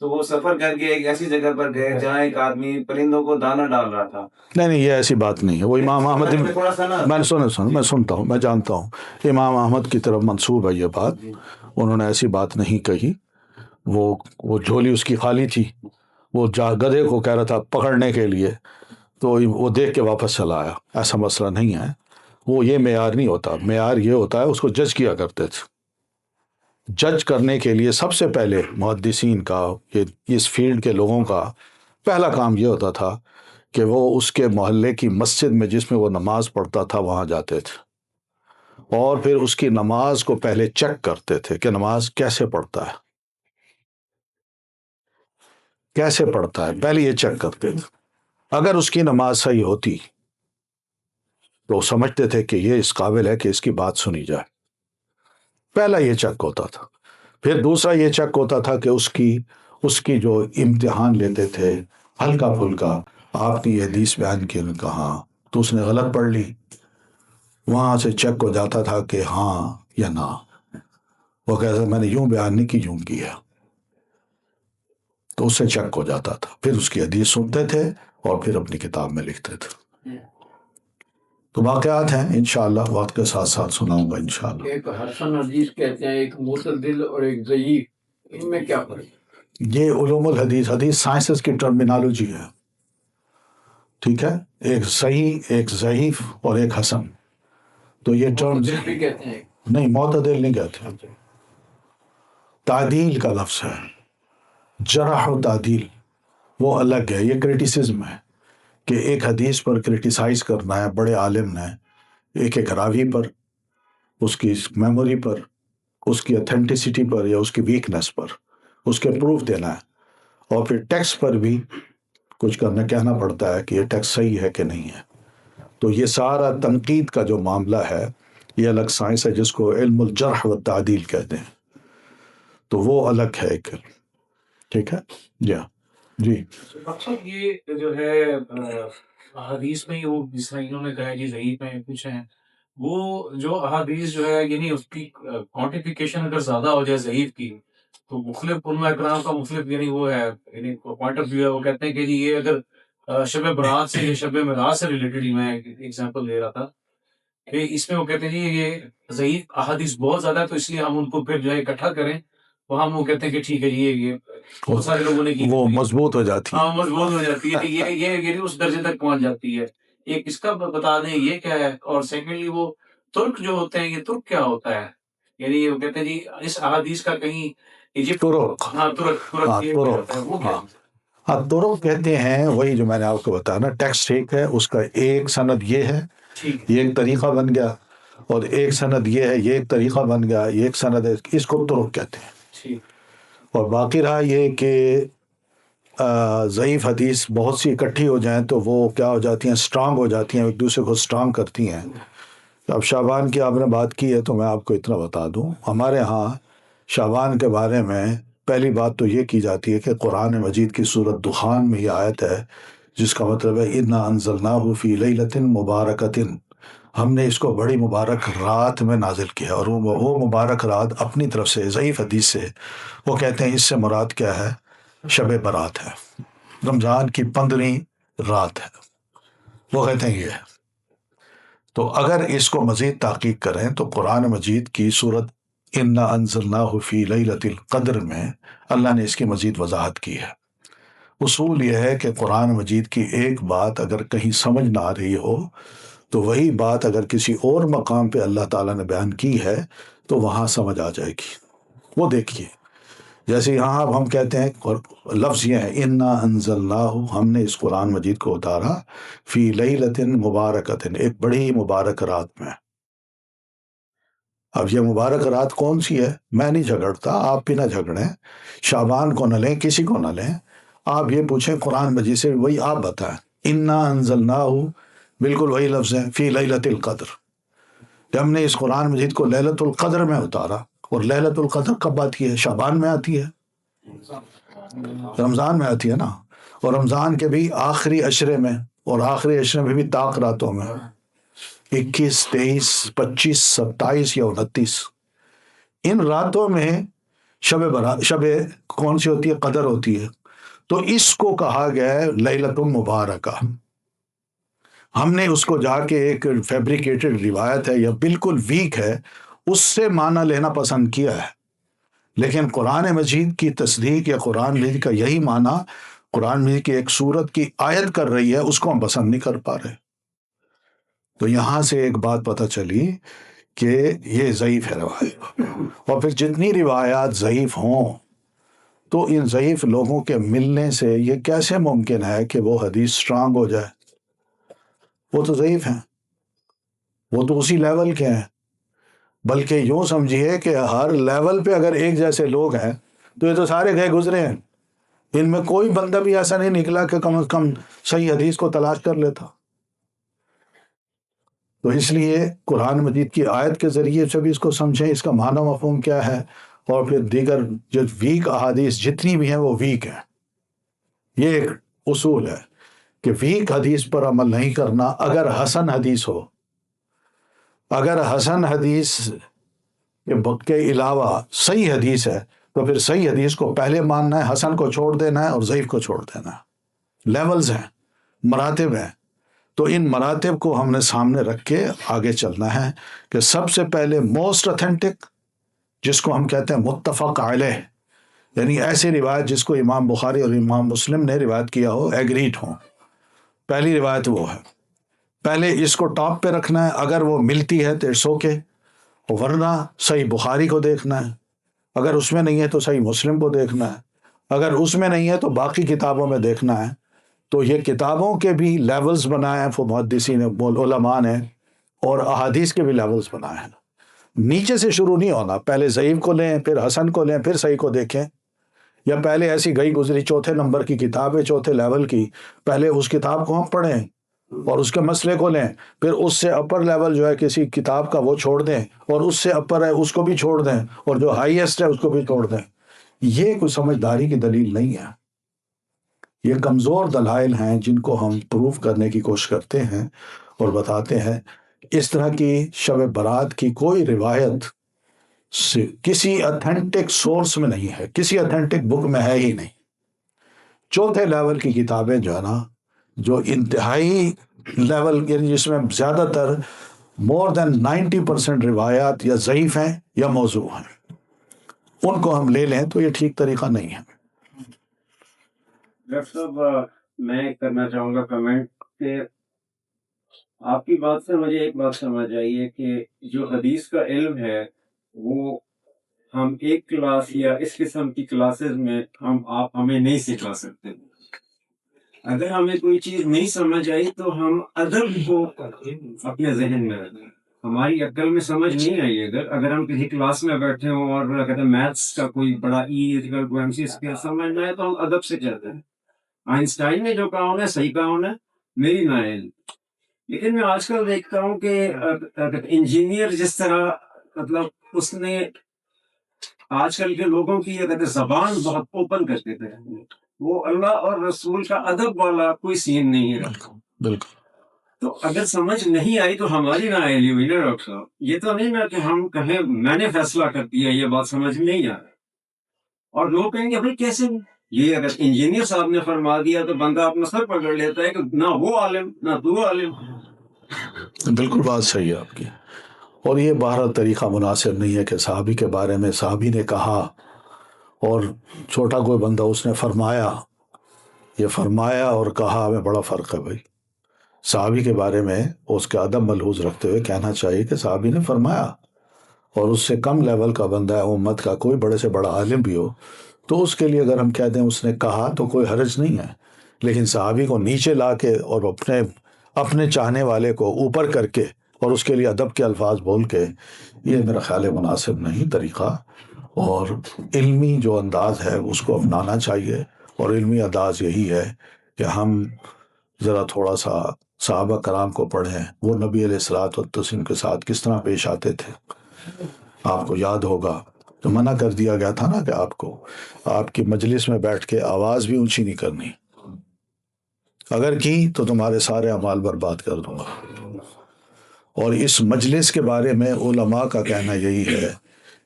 تو وہ سفر کر کے ایک ایسی جگہ پر گئے جہاں ایک آدمی پرندوں کو دانہ ڈال رہا تھا۔ نہیں یہ ایسی بات نہیں ہے، وہ امام احمد میں سنتا ہوں، میں جانتا ہوں امام احمد کی طرف منسوب ہے یہ بات، انہوں نے ایسی بات نہیں کہی۔ وہ جھولی اس کی خالی تھی، وہ گدھے کو کہہ رہا تھا پکڑنے کے لیے، تو وہ دیکھ کے واپس چلا آیا، ایسا مسئلہ نہیں ہے۔ وہ یہ معیار نہیں ہوتا، معیار یہ ہوتا ہے اس کو جج کیا کرتے تھے۔ جج کرنے کے لیے سب سے پہلے محدثین کا، اس فیلڈ کے لوگوں کا پہلا کام یہ ہوتا تھا کہ وہ اس کے محلے کی مسجد میں جس میں وہ نماز پڑھتا تھا وہاں جاتے تھے، اور پھر اس کی نماز کو پہلے چیک کرتے تھے کہ نماز کیسے پڑھتا ہے، کیسے پڑھتا ہے، پہلے یہ چیک کرتے تھے۔ اگر اس کی نماز صحیح ہوتی تو سمجھتے تھے کہ یہ اس قابل ہے کہ اس کی بات سنی جائے، پہلا یہ چیک ہوتا تھا۔ پھر دوسرا یہ چیک ہوتا تھا کہ اس کی جو امتحان لیتے تھے ہلکا پھلکا، آپ نے یہ حدیث بیان کی کہاں تو اس نے غلط پڑھ لی، وہاں سے چیک ہو جاتا تھا کہ ہاں یا نہ، وہ کہتا میں نے یوں بیان نہیں کی، یوں کیا، تو اس سے چیک ہو جاتا تھا۔ پھر اس کی حدیث سنتے تھے اور پھر اپنی کتاب میں لکھتے تھے۔ تو واقعات ہیں، انشاءاللہ وقت کے ساتھ ساتھ سناؤں گا انشاءاللہ۔ ایک حسن حدیث کہتے ہیں، ایک معتدل اور ایک ضعیف، ان میں کیا فرق؟ یہ علوم الحدیث، حدیث سائنسز کی ٹرمینالوجی ہے، ٹھیک ہے، ایک صحیح، ایک ضعیف اور ایک حسن۔ تو یہ ٹرمز معتدل بھی کہتے ہیں؟ نہیں، معتدل نہیں کہتے، تعدیل کا لفظ ہے، جرح و تعدیل وہ الگ ہے۔ یہ کریٹیسزم ہے کہ ایک حدیث پر کریٹیسائز کرنا ہے بڑے عالم نے، ایک راوی پر، اس کی میموری پر، اس کی اتھینٹسٹی پر یا اس کی ویکنس پر اس کے پروف دینا ہے، اور پھر ٹیکسٹ پر بھی کچھ کہنا پڑتا ہے کہ یہ ٹیکسٹ صحیح ہے کہ نہیں ہے۔ تو یہ سارا تنقید کا جو معاملہ ہے یہ الگ سائنس ہے جس کو علم الجرح و تعدیل کہتے ہیں۔ تو وہ الگ ہے ایک. ٹھیک ہے جی ہاں جی. مقصد یہ جو ہے احادیث میں وہ جس طرح انہوں نے کہا جی ضعیف میں کچھ ہیں، وہ جو احادیث جو ہے یعنی اس کی کوانٹیفیکیشن اگر زیادہ ہو جائے ضعیف کی تو مختلف علماء کرام کا مختلف یعنی وہ ہے یعنی پوائنٹ آف ویو ہے. وہ کہتے ہیں کہ جی یہ اگر شب برات سے یا شب معراج سے ریلیٹڈ میں ایگزامپل دے رہا تھا کہ اس میں وہ کہتے ہیں جی یہ ضعیف احادیث بہت زیادہ ہے تو اس لیے ہم ان کو پھر جو ہے اکٹھا کریں. وہ ہم وہ کہتے ہیں کہ ٹھیک ہے جی یہ بہت سارے لوگوں نے کی وہ مضبوط ہو جاتی ہے. ہاں مضبوط ہو جاتی ہے. یہ اس درجے تک پہنچ جاتی ہے. ایک اس کا بتا دیں یہ کیا ہے. اور سیکنڈلی وہ ترک جو ہوتے ہیں یہ ترک کیا ہوتا ہے یعنی وہ کہتے ہیں جی اس احادیث کا کہیں ایجپٹ ترک. ہاں ترک یہ کیا ہوتا ہے وہ کیا ہے؟ ہاں ترک کہتے ہیں وہی جو میں نے آپ کو بتایا نا ٹیکسٹ ایک ہے اس کا ایک سند یہ ہے ٹھیک یہ ایک طریقہ بن گیا اور ایک سند یہ ہے یہ ایک طریقہ بن گیا یہ ایک سند ہے اس کو ترک کہتے ہیں. ٹھیک. اور باقی رہا یہ کہ ضعیف حدیث بہت سی اکٹھی ہو جائیں تو وہ کیا ہو جاتی ہیں اسٹرانگ ہو جاتی ہیں ایک دوسرے کو اسٹرانگ کرتی ہیں. اب شعبان کی آپ نے بات کی ہے تو میں آپ کو اتنا بتا دوں ہمارے ہاں شعبان کے بارے میں پہلی بات تو یہ کی جاتی ہے کہ قرآن مجید کی سورۃ دخان میں یہ آیت ہے جس کا مطلب ہے انا انزلناہ فی لیلۃ مبارکۃ ہم نے اس کو بڑی مبارک رات میں نازل کیا. اور وہ مبارک رات اپنی طرف سے ضعیف حدیث سے وہ کہتے ہیں اس سے مراد کیا ہے شب برات ہے رمضان کی 15 رات ہے وہ کہتے ہیں یہ ہے. تو اگر اس کو مزید تحقیق کریں تو قرآن مجید کی سورۃ انا انزلناہ فی لیلۃ القدر میں اللہ نے اس کی مزید وضاحت کی ہے. اصول یہ ہے کہ قرآن مجید کی ایک بات اگر کہیں سمجھ نہ آ رہی ہو تو وہی بات اگر کسی اور مقام پہ اللہ تعالیٰ نے بیان کی ہے تو وہاں سمجھ آ جائے گی. وہ دیکھیے جیسے یہاں اب ہم کہتے ہیں لفظ یہ ہے انا انزلناہ ہم نے اس قرآن مجید کو اتارا فی لیلۃ مبارکۃ ایک بڑی مبارک رات میں. اب یہ مبارک رات کون سی ہے میں نہیں جھگڑتا آپ بھی نہ جھگڑیں شعبان کو نہ لیں کسی کو نہ لیں آپ یہ پوچھیں قرآن مجید سے وہی آپ بتائیں انا انزلناہ بالکل وہی لفظ ہے فی لیلۃ القدر کہ ہم نے اس قرآن مجید کو لیلۃ القدر میں اتارا. اور لیلۃ القدر کب آتی ہے شعبان میں آتی ہے رمضان میں آتی ہے نا. اور رمضان کے بھی آخری عشرے میں اور آخری عشرے میں بھی طاق راتوں میں 21 23 25 27 یا 29 ان راتوں میں شب کون سی ہوتی ہے قدر ہوتی ہے. تو اس کو کہا گیا ہے لیلۃ مبارکہ. ہم نے اس کو جا کے ایک فیبریکیٹڈ روایت ہے یا بالکل ویک ہے اس سے معنی لینا پسند کیا ہے. لیکن قرآن مجید کی تصدیق یا قرآن مجید کا یہی معنی قرآن مجید کی ایک سورت کی آیت کر رہی ہے اس کو ہم پسند نہیں کر پا رہے. تو یہاں سے ایک بات پتہ چلی کہ یہ ضعیف ہے روایت. اور پھر جتنی روایات ضعیف ہوں تو ان ضعیف لوگوں کے ملنے سے یہ کیسے ممکن ہے کہ وہ حدیث سٹرانگ ہو جائے. وہ تو ضعیف ہیں وہ تو اسی لیول کے ہیں. بلکہ یوں سمجھیے کہ ہر لیول پہ اگر ایک جیسے لوگ ہیں تو یہ تو سارے گئے گزرے ہیں. ان میں کوئی بندہ بھی ایسا نہیں نکلا کہ کم از کم صحیح حدیث کو تلاش کر لیتا. تو اس لیے قرآن مجید کی آیت کے ذریعے سے بھی اس کو سمجھیں اس کا معنی مفہوم کیا ہے. اور پھر دیگر جو ویک احادیث جتنی بھی ہیں وہ ویک ہیں. یہ ایک اصول ہے کہ ویک حدیث پر عمل نہیں کرنا. اگر حسن حدیث ہو اگر حسن حدیث کے علاوہ صحیح حدیث ہے تو پھر صحیح حدیث کو پہلے ماننا ہے حسن کو چھوڑ دینا ہے اور ضعیف کو چھوڑ دینا ہے. لیولز ہیں مراتب ہیں. تو ان مراتب کو ہم نے سامنے رکھ کے آگے چلنا ہے کہ سب سے پہلے موسٹ اتھینٹک جس کو ہم کہتے ہیں متفق علیہ یعنی ایسی روایت جس کو امام بخاری اور امام مسلم نے روایت کیا ہو ایگریڈ ہوں. پہلی روایت وہ ہے. پہلے اس کو ٹاپ پہ رکھنا ہے. اگر وہ ملتی ہے تو اٹس اوکے ورنہ صحیح بخاری کو دیکھنا ہے. اگر اس میں نہیں ہے تو صحیح مسلم کو دیکھنا ہے. اگر اس میں نہیں ہے تو باقی کتابوں میں دیکھنا ہے. تو یہ کتابوں کے بھی لیولز بنائے ہیں محدثین علماء نے اور احادیث کے بھی لیولز بنائے ہیں. نیچے سے شروع نہیں ہونا. پہلے ضعیف کو لیں پھر حسن کو لیں پھر صحیح کو دیکھیں. یا پہلے ایسی گئی گزری چوتھے نمبر کی کتاب ہے چوتھے لیول کی پہلے اس کتاب کو ہم پڑھیں اور اس کے مسئلے کو لیں. پھر اس سے اپر لیول جو ہے کسی کتاب کا وہ چھوڑ دیں اور اس سے اپر ہے اس کو بھی چھوڑ دیں اور جو ہائیسٹ ہے اس کو بھی چھوڑ دیں. یہ کوئی سمجھداری کی دلیل نہیں ہے، یہ کمزور دلائل ہیں جن کو ہم پروف کرنے کی کوشش کرتے ہیں اور بتاتے ہیں۔ اس طرح کی شب برات کی کوئی روایت کسی اتھینٹک سورس میں نہیں ہے، کسی اتھینٹک بک میں ہے ہی نہیں۔ چوتھے لیول کی کتابیں جو ہے نا، جو انتہائی لیول یعنی جس میں زیادہ تر مور دین 90% روایات یا ضعیف ہیں یا موضوع ہیں، ان کو ہم لے لیں تو یہ ٹھیک طریقہ نہیں ہے۔ ڈاکٹر صاحب میں کرنا چاہوں گا کمنٹ کہ آپ کی بات سے مجھے ایک بات سمجھ آئی ہے کہ جو حدیث کا علم ہے وہ ہم ایک کلاس یا اس قسم کی کلاسز میں آپ ہمیں نہیں سکھا سکتے۔ اگر ہمیں کوئی چیز نہیں سمجھ آئی تو ہم ادب کو اپنے ذہن میں رکھیں۔ ہماری عقل میں سمجھ نہیں آئی اگر ہم کسی کلاس میں بیٹھے ہوں اور اگر میتھس کا کوئی بڑا سمجھ نہ آئے تو ہم ادب سے کہتے ہیں آئنسٹائن نے جو کہا ہونا ہے صحیح کہا ہونا ہے، میری نہ علم۔ لیکن میں آج کل دیکھتا ہوں کہ انجینئر جس طرح مطلب اس نے آج کل کے لوگوں کی اگر زبان بہت اوپن کرتے تھے، وہ اللہ اور رسول کا ادب والا کوئی سین نہیں ہے۔ بالکل تو اگر سمجھ نہیں آئی تو ہماری نہ آئی ہوئی نا ڈاکٹر صاحب، یہ تو نہیں نا کہ ہم کہیں میں نے فیصلہ کر دیا یہ بات سمجھ نہیں آ رہی، اور لوگ کہیں گے بھائی کیسے یہ اگر انجینئر صاحب نے فرما دیا تو بندہ اپنا سر پکڑ لیتا ہے کہ نہ وہ عالم نہ تو عالم۔ بالکل بات صحیح ہے آپ کی، اور یہ بہرحال طریقہ مناسب نہیں ہے کہ صحابی کے بارے میں صحابی نے کہا اور چھوٹا کوئی بندہ اس نے فرمایا، یہ فرمایا اور کہا میں بڑا فرق ہے۔ بھائی صحابی کے بارے میں اس کے ادب ملحوظ رکھتے ہوئے کہنا چاہیے کہ صحابی نے فرمایا، اور اس سے کم لیول کا بندہ ہے امت کا کوئی بڑے سے بڑا عالم بھی ہو تو اس کے لیے اگر ہم کہہ دیں اس نے کہا تو کوئی حرج نہیں ہے، لیکن صحابی کو نیچے لا کے اور اپنے چاہنے والے کو اوپر کر کے اور اس کے لیے ادب کے الفاظ بول کے، یہ میرا خیال ہے مناسب نہیں طریقہ۔ اور علمی جو انداز ہے اس کو اپنانا چاہیے، اور علمی انداز یہی ہے کہ ہم ذرا تھوڑا سا صحابہ کرام کو پڑھیں، وہ نبی علیہ الصلوۃ والتسلیم کے ساتھ کس طرح پیش آتے تھے۔ آپ کو یاد ہوگا تو منع کر دیا گیا تھا نا کہ آپ کی مجلس میں بیٹھ کے آواز بھی اونچی نہیں کرنی، اگر کی تو تمہارے سارے اعمال برباد کر دوں گا۔ اور اس مجلس کے بارے میں علماء کا کہنا یہی ہے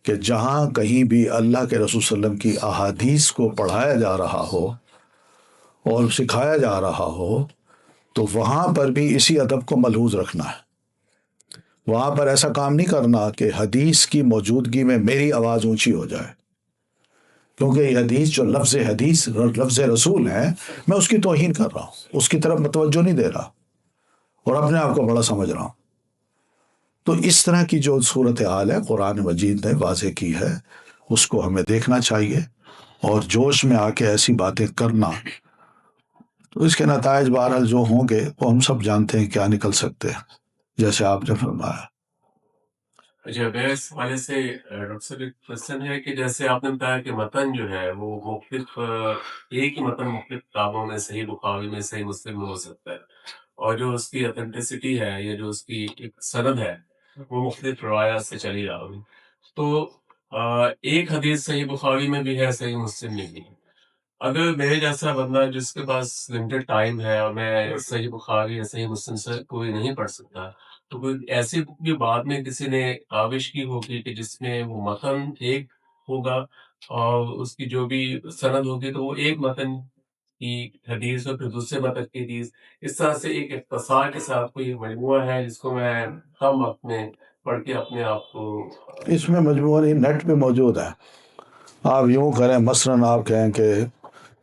کہ جہاں کہیں بھی اللہ کے رسول صلی اللہ علیہ وسلم کی احادیث کو پڑھایا جا رہا ہو اور سکھایا جا رہا ہو تو وہاں پر بھی اسی ادب کو ملحوظ رکھنا ہے۔ وہاں پر ایسا کام نہیں کرنا کہ حدیث کی موجودگی میں میری آواز اونچی ہو جائے، کیونکہ یہ حدیث جو حدیث لفظ رسول ہے، میں اس کی توہین کر رہا ہوں، اس کی طرف متوجہ نہیں دے رہا اور اپنے آپ کو بڑا سمجھ رہا ہوں۔ تو اس طرح کی جو صورتحال ہے قرآن مجید نے واضح کی ہے، اس کو ہمیں دیکھنا چاہیے، اور جوش میں آ کے ایسی باتیں کرنا تو اس کے نتائج بہرحال جو ہوں گے وہ ہم سب جانتے ہیں کیا نکل سکتے ہیں، جیسے آپ نے فرمایا۔ اچھا، میرے اس حوالے سے ڈاکٹر صاحب ایک کوشچن ہے کہ جیسے آپ نے بتایا کہ متن جو ہے وہ مختلف ایک ہی متن مختلف کتابوں میں صحیح بخاری میں صحیح مسلم میں ہو سکتا ہے، اور جو اس کی اتھینٹسٹی ہے یا جو اس کی ایک سند ہے وہ مختلف روایات سے چلی آ رہی، تو ایک حدیث صحیح بخاری میں بھی ہے صحیح مسلم میں بھی ہے۔ اگر میرے جیسا بندہ جس کے پاس لمیٹڈ ٹائم ہے اور میں صحیح بخاری یا صحیح مسلم سے کوئی نہیں پڑھ سکتا، تو کوئی ایسی بک بھی بعد میں کسی نے کاوش کی ہوگی کہ جس میں وہ متن ایک ہوگا اور اس کی جو بھی سند ہوگی تو وہ ایک متن کی حدیث اور پھر دوسرے متن کی حدیث، اس طرح سے ایک اختصار کے ساتھ کوئی مجموعہ ہے جس کو میں کم وقت میں پڑھ کے اپنے آپ کو۔ اس میں مجموعہ نہیں، نیٹ پہ موجود ہے۔ آپ یوں کریں، مثلاً آپ کہیں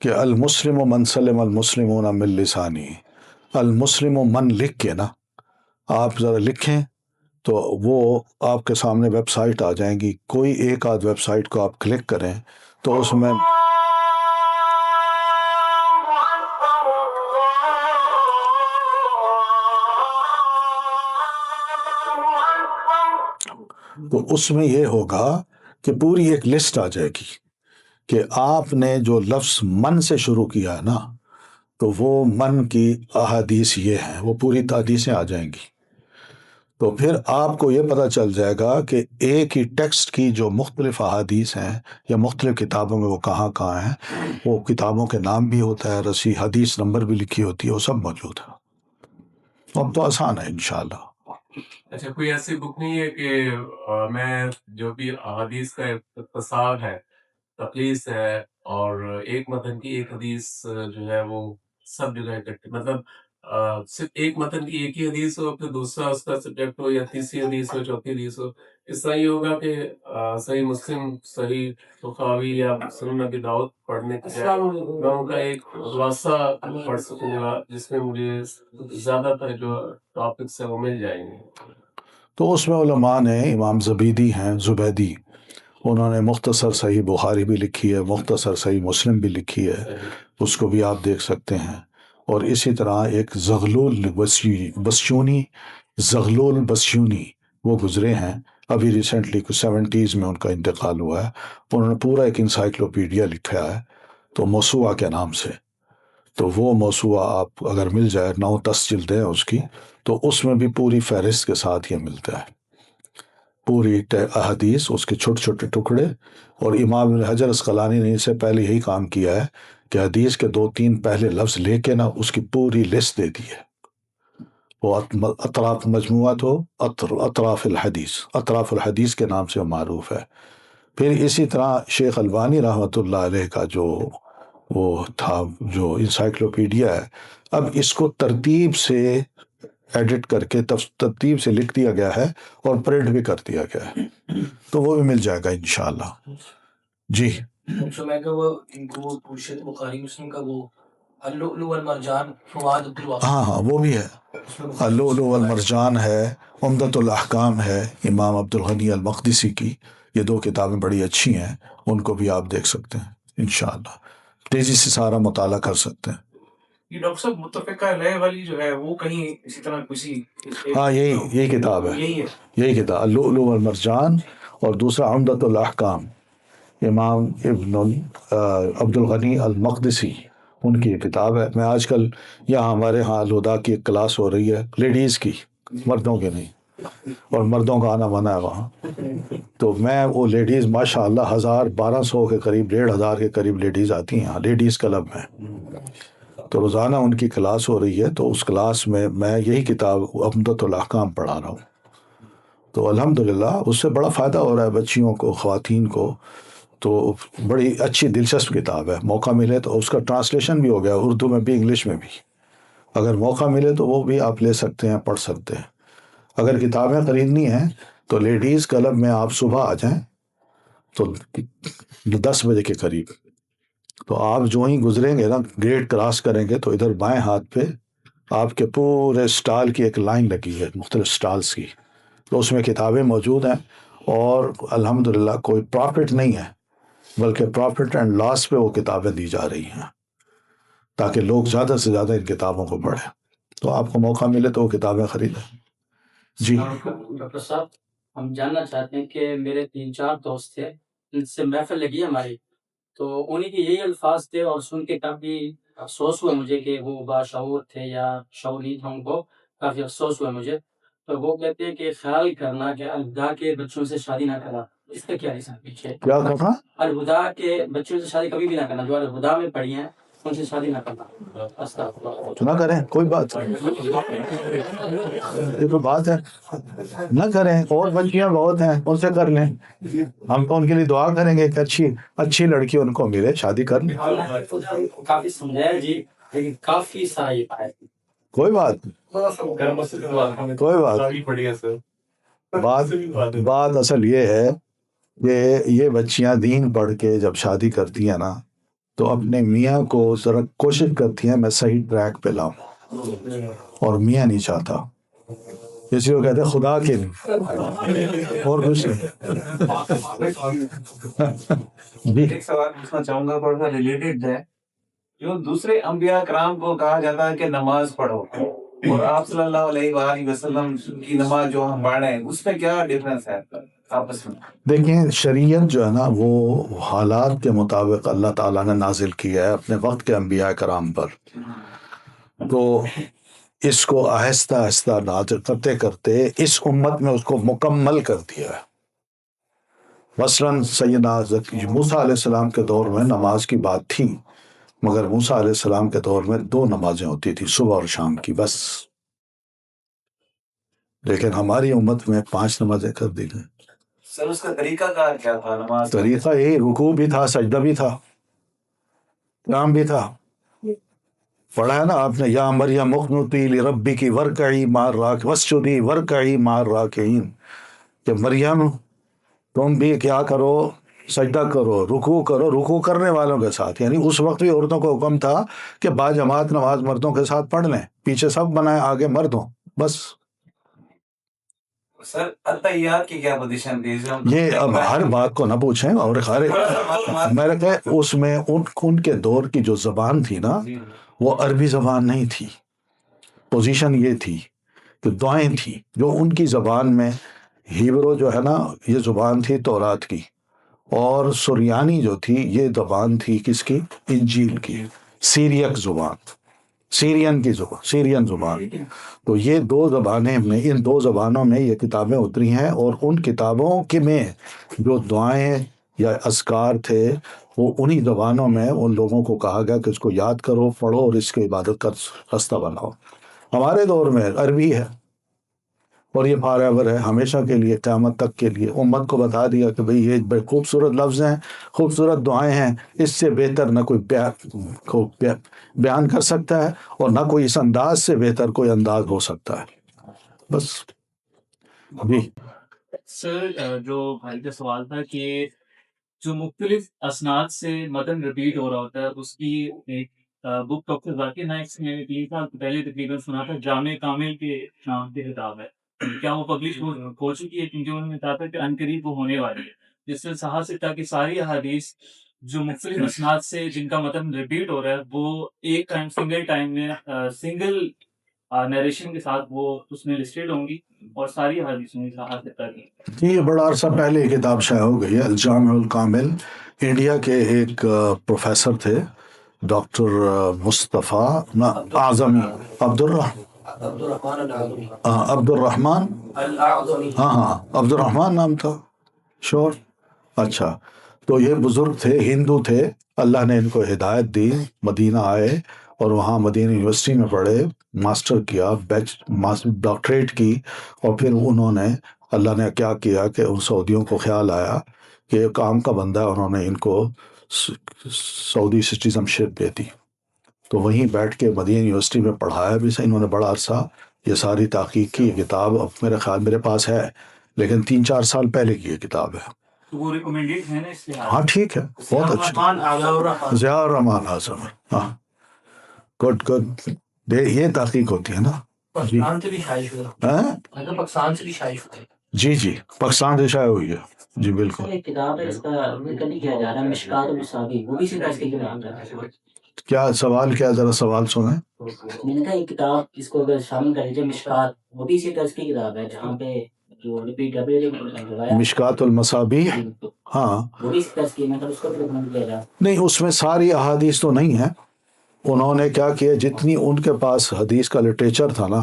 کہ المسلم من سلم المسلمون من لسانی، المسلم من لکھ کے نا آپ ذرا لکھیں تو وہ آپ کے سامنے ویب سائٹ آ جائیں گی، کوئی ایک آدھ ویب سائٹ کو آپ کلک کریں تو اس میں یہ ہوگا کہ پوری ایک لسٹ آ جائے گی کہ آپ نے جو لفظ من سے شروع کیا ہے نا تو وہ من کی احادیث یہ ہیں، وہ پوری حدیثیں آ جائیں گی۔ تو پھر آپ کو یہ پتہ چل جائے گا کہ ایک ہی ٹیکسٹ کی جو مختلف احادیث ہیں یا مختلف کتابوں میں وہ کہاں کہاں ہیں، وہ کتابوں کے نام بھی ہوتا ہے، رسی حدیث نمبر بھی لکھی ہوتی ہے، وہ سب موجود ہے. اب تو آسان ہے انشاءاللہ. اچھا، کوئی ایسی بک نہیں ہے کہ میں جو بھی احادیث کا اختصار ہے، تخلیص ہے، اور ایک متن کی ایک حدیث جو ہے وہ سب جگہ اکٹھے، مطلب صرف ایک متن کی ایک ہی حدیث ہو، پھر دوسرا اس کا سبجیکٹ ہو، یا تیسری حدیث ہو، چوتھی حدیث ہو. اس طرح یہ ہوگا کہ صحیح مسلم، صحیح بخاری یا سنن ابی داؤد پڑھنے کے بجائے میں ان کا ایک خلاصہ پڑھ سکوں گا جس میں مجھے زیادہ تر جو ٹاپکس ہیں وہ مل جائیں گے. تو اس میں علماء نے، امام زبیدی ہیں، زبیدی، انہوں نے مختصر صحیح بخاری بھی لکھی ہے، مختصر صحیح مسلم بھی لکھی ہے، اس کو بھی آپ دیکھ سکتے ہیں. اور اسی طرح ایک زغلول بسیونی وہ گزرے ہیں ابھی ریسنٹلی، کچھ 70s میں ان کا انتقال ہوا ہے. انہوں نے پورا ایک انسائکلوپیڈیا لکھا ہے تو موسوعہ کے نام سے. تو وہ موسوعہ آپ اگر مل جائے، 9-10 جلدیں ہیں اس کی، تو اس میں بھی پوری فہرست کے ساتھ یہ ملتا ہے، پوری احادیث، اس کے چھوٹے چھوٹے ٹکڑے. اور امام ابن حجر اسقلانی نے اس سے پہلے یہی کام کیا ہے کہ حدیث کے 2-3 پہلے لفظ لے کے نا اس کی پوری لسٹ دے دی ہے. وہ اطراف مجموعات ہو، اطراف الحدیث کے نام سے معروف ہے. پھر اسی طرح شیخ البانی رحمۃ اللہ علیہ کا جو وہ تھا، جو انسائکلوپیڈیا ہے، اب اس کو ترتیب سے ایڈٹ کر کے ترتیب سے لکھ دیا گیا ہے اور پرنٹ بھی کر دیا گیا ہے، تو وہ بھی مل جائے گا انشاءاللہ. جی جو میں کہ وہ ان کو پوچھے بخاری مسلم کا وہ اللؤلؤ والمرجان فواد عبد الواقع، ہاں وہ بھی ہے. اللؤلؤ والمرجان ہے، عمدۃ الاحکام ہے امام عبد الغنی المقدسی کی. یہ 2 کتابیں بڑی اچھی ہیں، ان کو بھی آپ دیکھ سکتے ہیں انشاءاللہ. تیزی سے سارا مطالعہ کر سکتے ہیں. یہ ڈاکٹر صاحب متفقہ علیہ والی جو ہے وہ کہیں اسی طرح کسی ہاں یہی کتاب ہے، یہی ہے. یہی کتاب اللؤلؤ والمرجان. اور دوسرا عمدۃ الاحکام، امام ابن عبد الغنی المقدسی، ان کی کتاب ہے. میں آج کل یہاں ہمارے ہاں الہدا کی ایک کلاس ہو رہی ہے لیڈیز کی، مردوں کے نہیں، اور مردوں کا آنا منع ہے وہاں. تو میں وہ لیڈیز ماشاء اللہ 1200 کے قریب، 1500 کے قریب لیڈیز آتی ہیں لیڈیز کلب میں. تو روزانہ ان کی کلاس ہو رہی ہے، تو اس کلاس میں میں یہی کتاب عمدۃ الاحکام پڑھا رہا ہوں. تو الحمدللہ اس سے بڑا فائدہ ہو رہا ہے بچیوں کو، خواتین کو. تو بڑی اچھی دلچسپ کتاب ہے. موقع ملے تو اس کا ٹرانسلیشن بھی ہو گیا اردو میں بھی، انگلش میں بھی. اگر موقع ملے تو وہ بھی آپ لے سکتے ہیں، پڑھ سکتے ہیں. اگر کتابیں خریدنی ہیں تو لیڈیز کلب میں آپ صبح آ جائیں تو 10 بجے کے قریب. تو آپ جو ہی گزریں گے نا، گیٹ کراس کریں گے تو ادھر بائیں ہاتھ پہ آپ کے پورے سٹال کی ایک لائن لگی ہے، مختلف سٹالز کی. تو اس میں کتابیں موجود ہیں، اور الحمدللہ کوئی پرافٹ نہیں ہے، بلکہ پرافٹ اینڈ لاس پہ وہ کتابیں دی جا رہی ہیں تاکہ لوگ زیادہ سے زیادہ ان کتابوں کو پڑھیں. تو آپ کو موقع ملے تو وہ کتابیں خریدیں. جی ڈاکٹر صاحب، ہم جاننا چاہتے ہیں کہ میرے 3-4 دوست تھے، ان سے محفل لگی ہماری، تو انہیں کے یہی الفاظ تھے، اور سن کے کافی افسوس ہوا مجھے کہ وہ باشعور تھے یا شعور نہیں تھا ان کو، کافی افسوس ہوا مجھے. تو وہ کہتے ہیں کہ خیال کرنا کہ الہدا کے بچوں سے شادی نہ کرنا، اس کا کیا حساب پیچھے؟ کیا کہا؟ الہدا کے بچوں سے شادی کبھی بھی نہ کرنا، جو الہدا میں پڑھی ہیں ان سے شادی نہ کرنا. تو نہ کریں، کوئی بات نہیں، یہ تو بات ہے، نہ کریں. اور بچیاں بہت ہیں، ان سے کر لیں. ہم تو ان کے لیے دعا کریں گے کہ اچھی لڑکی ان کو ملے، شادی کر لیں. کافی سمجھایا جی، لیکن کافی سارا یہ پائے. کوئی بات کوئی بات اصل یہ ہے کہ یہ بچیاں دین پڑھ کے جب شادی کرتی ہیں نا، تو اپنے میاں کو ذرا کوشش کرتی ہیں میں صحیح ٹریک پہ لاؤں، اور میاں نہیں چاہتا، اس لیے وہ کہتے ہیں خدا کے نہیں، اور کچھ نہیں. جی ایک سوال پوچھنا چاہوں گا، تھوڑا سا ریلیٹڈ ہے. جو دوسرے انبیاء کرام کو کہا جاتا ہے کہ نماز پڑھو، اور آپ صلی اللہ علیہ وآلہ وسلم کی نماز جو ہم پڑھ رہے ہیں، اس میں کیا ڈفرینس ہے آپس میں؟ دیکھیں، شریعت جو ہے نا وہ حالات کے مطابق اللہ تعالیٰ نے نازل کی ہے اپنے وقت کے انبیاء کرام پر. تو اس کو آہستہ آہستہ نازل کرتے کرتے اس امت میں اس کو مکمل کر دیا ہے۔ مثلاً سیدنا موسیٰ علیہ السلام کے دور میں نماز کی بات تھی، مگر موسیٰ علیہ السلام کے دور میں 2 نمازیں ہوتی تھی، صبح اور شام کی بس، لیکن ہماری امت میں 5 نمازیں کر دی گئی۔ سر اس کا طریقہ کار کیا تھا نماز کا؟ طریقہ یہی، رکوع بھی تھا، سجدہ بھی تھا، قیام بھی تھا۔ پڑھا ہے نا آپ نے، یا مریم اقنتی لربک وارکعی مع واسجدی وارکعی مع الراکعین، کہ مریم تم بھی کیا کرو، سجدہ کرو، رکوع کرو، رکوع کرنے والوں کے ساتھ۔ یعنی اس وقت بھی عورتوں کو حکم تھا کہ باجماعت نماز مردوں کے ساتھ پڑھ لیں، پیچھے سب بنائیں، آگے مرد ہوں بس۔ سر التحیات کی کیا پوزیشن تھی؟ یہ اب ہر بات کو نہ پوچھیں، اور میرے کہ اس میں ان کے دور کی جو زبان تھی نا، وہ عربی زبان نہیں تھی۔ پوزیشن یہ تھی کہ دعائیں تھیں جو ان کی زبان میں، ہیبرو جو ہے نا یہ زبان تھی تورات کی، اور سریانی جو تھی یہ زبان تھی کس کی؟ انجیل کی، سیریک زبان، سیرین زبان۔ تو یہ 2 زبانیں میں، ان 2 زبانوں میں یہ کتابیں اتری ہیں، اور ان کتابوں کے میں جو دعائیں یا اذکار تھے وہ انہی زبانوں میں ان لوگوں کو کہا گیا کہ اس کو یاد کرو، پڑھو اور اس کی عبادت کا راستہ بناؤ۔ ہمارے دور میں عربی ہے، اور یہ فار ایور ہے، ہمیشہ کے لیے، قیامت تک کے لیے۔ امت کو بتا دیا کہ بھئی یہ بڑے خوبصورت لفظ ہیں، خوبصورت دعائیں ہیں، اس سے بہتر نہ کوئی بیان کر سکتا ہے، اور نہ کوئی اس انداز سے بہتر کوئی انداز ہو سکتا ہے، بس۔ جی سر جو بھائی کا سوال تھا کہ جو مختلف اسناد سے متن ریپیٹ ہو رہا ہوتا ہے، اس کی ایک بک ڈاکٹر ذاکر نائک سے میں نے 3 سال پہلے تقریباً سنا تھا، جامع کامل کے نام کی کتاب ہے، کیا وہ پبلش ہو چکی ہے؟ کیونکہ انہوں نے کہا تھا کہ عنقریب وہ ہونے والی ہے، جس سے صحت سے تھا کہ ساری احادیث جو مختلف اسناد سے جن کا متن ریپیٹ ہو رہا ہے وہ ایک ٹائم، سنگل ٹائم میں، سنگل نیریشن کے ساتھ وہ اس میں لسٹڈ ہوں گی، اور ساری احادیث میں صحت سے تک۔ جی، یہ بڑا عرصہ پہلے یہ کتاب شائع ہو گئی ہے، الجامع الکامل۔ انڈیا کے ایک پروفیسر تھے، ڈاکٹر مصطفیٰ اعظمی، عبد الرحمن، ہاں عبد الرحمن نام تھا، شور۔ اچھا، تو یہ بزرگ تھے، ہندو تھے، اللہ نے ان کو ہدایت دی، مدینہ آئے اور وہاں مدینہ یونیورسٹی میں پڑھے، ماسٹر کیا، ڈاکٹریٹ کی، اور پھر انہوں نے، اللہ نے کیا کیا کہ ان سعودیوں کو خیال آیا کہ کام کا بندہ ہے، انہوں نے ان کو سعودی سٹیزن شپ دے دی، تو وہیں بیٹھ کے مدینہ یونیورسٹی میں پڑھایا بھی سے انہوں نے بڑا عرصہ۔ یہ ساری تحقیق کی، یہ کتاب اب میرے خیال میرے پاس ہے، لیکن 3-4 سال پہلے کی یہ کتاب ہے۔ وہ ریکمینڈیڈ ہے نا اس کے؟ ہاں ٹھیک ہے، بہت اچھا، ضیاء الرحمان اعظم، ہاں گڈ گڈ، یہ تحقیق ہوتی ہے نا۔ پاکستان سے بھی شائع شدہ، ہاں پاکستان سے بھی شائع شدہ۔ جی جی، پاکستان سے شائع ہوئی ہے، جی بالکل۔ ایک کتاب ہے، اس کا ذکر نہیں کیا جا رہا، مشکات المصابیح، وہ بھی اسی طرح کی کتاب ہے۔ کیا سوال، کیا ذرا سوال سنیں۔ میں نے کہا یہ کتاب اس کو اگر شامل کر لیجیے، مشکات، وہ بھی اسی طرح کی کتاب ہے جہاں پہ جو ریپیٹ مشکات المصابیح، ہاں وہ بھی اسی طرح کی، مطلب اس کو بھی ریکمینڈ کیا جائے۔ نہیں، اس میں ساری احادیث تو نہیں ہیں، انہوں نے کیا کیا، جتنی ان کے پاس حدیث کا لٹریچر تھا نا،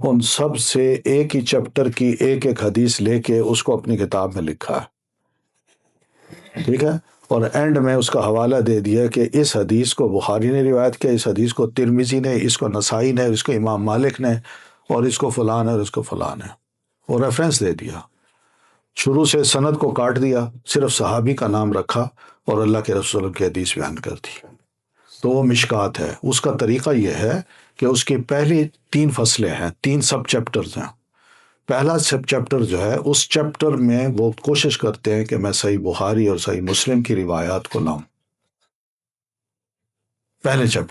ان سب سے ایک ہی چیپٹر کی ایک حدیث لے کے اس کو اپنی کتاب میں لکھا ہے، ٹھیک ہے، اور اینڈ میں اس کا حوالہ دے دیا کہ اس حدیث کو بخاری نے روایت کیا، اس حدیث کو ترمذی نے، اس کو نسائی نے، اس کو امام مالک نے، اور اس کو فلاں ہے اور اس کو فلاں ہے، اور ریفرنس دے دیا، شروع سے سند کو کاٹ دیا، صرف صحابی کا نام رکھا اور اللہ کے رسول کی حدیث بیان کر دی، تو وہ مشکات ہے۔ اس کا طریقہ یہ ہے کہ اس کی پہلی 3 فصلیں ہیں، 3 سب چیپٹرز ہیں۔ پہلا سب چیپٹر جو ہے، اس چیپٹر میں وہ کوشش کرتے ہیں کہ میں صحیح بخاری اور صحیح مسلم کی روایات کو لاؤں، پہلے سب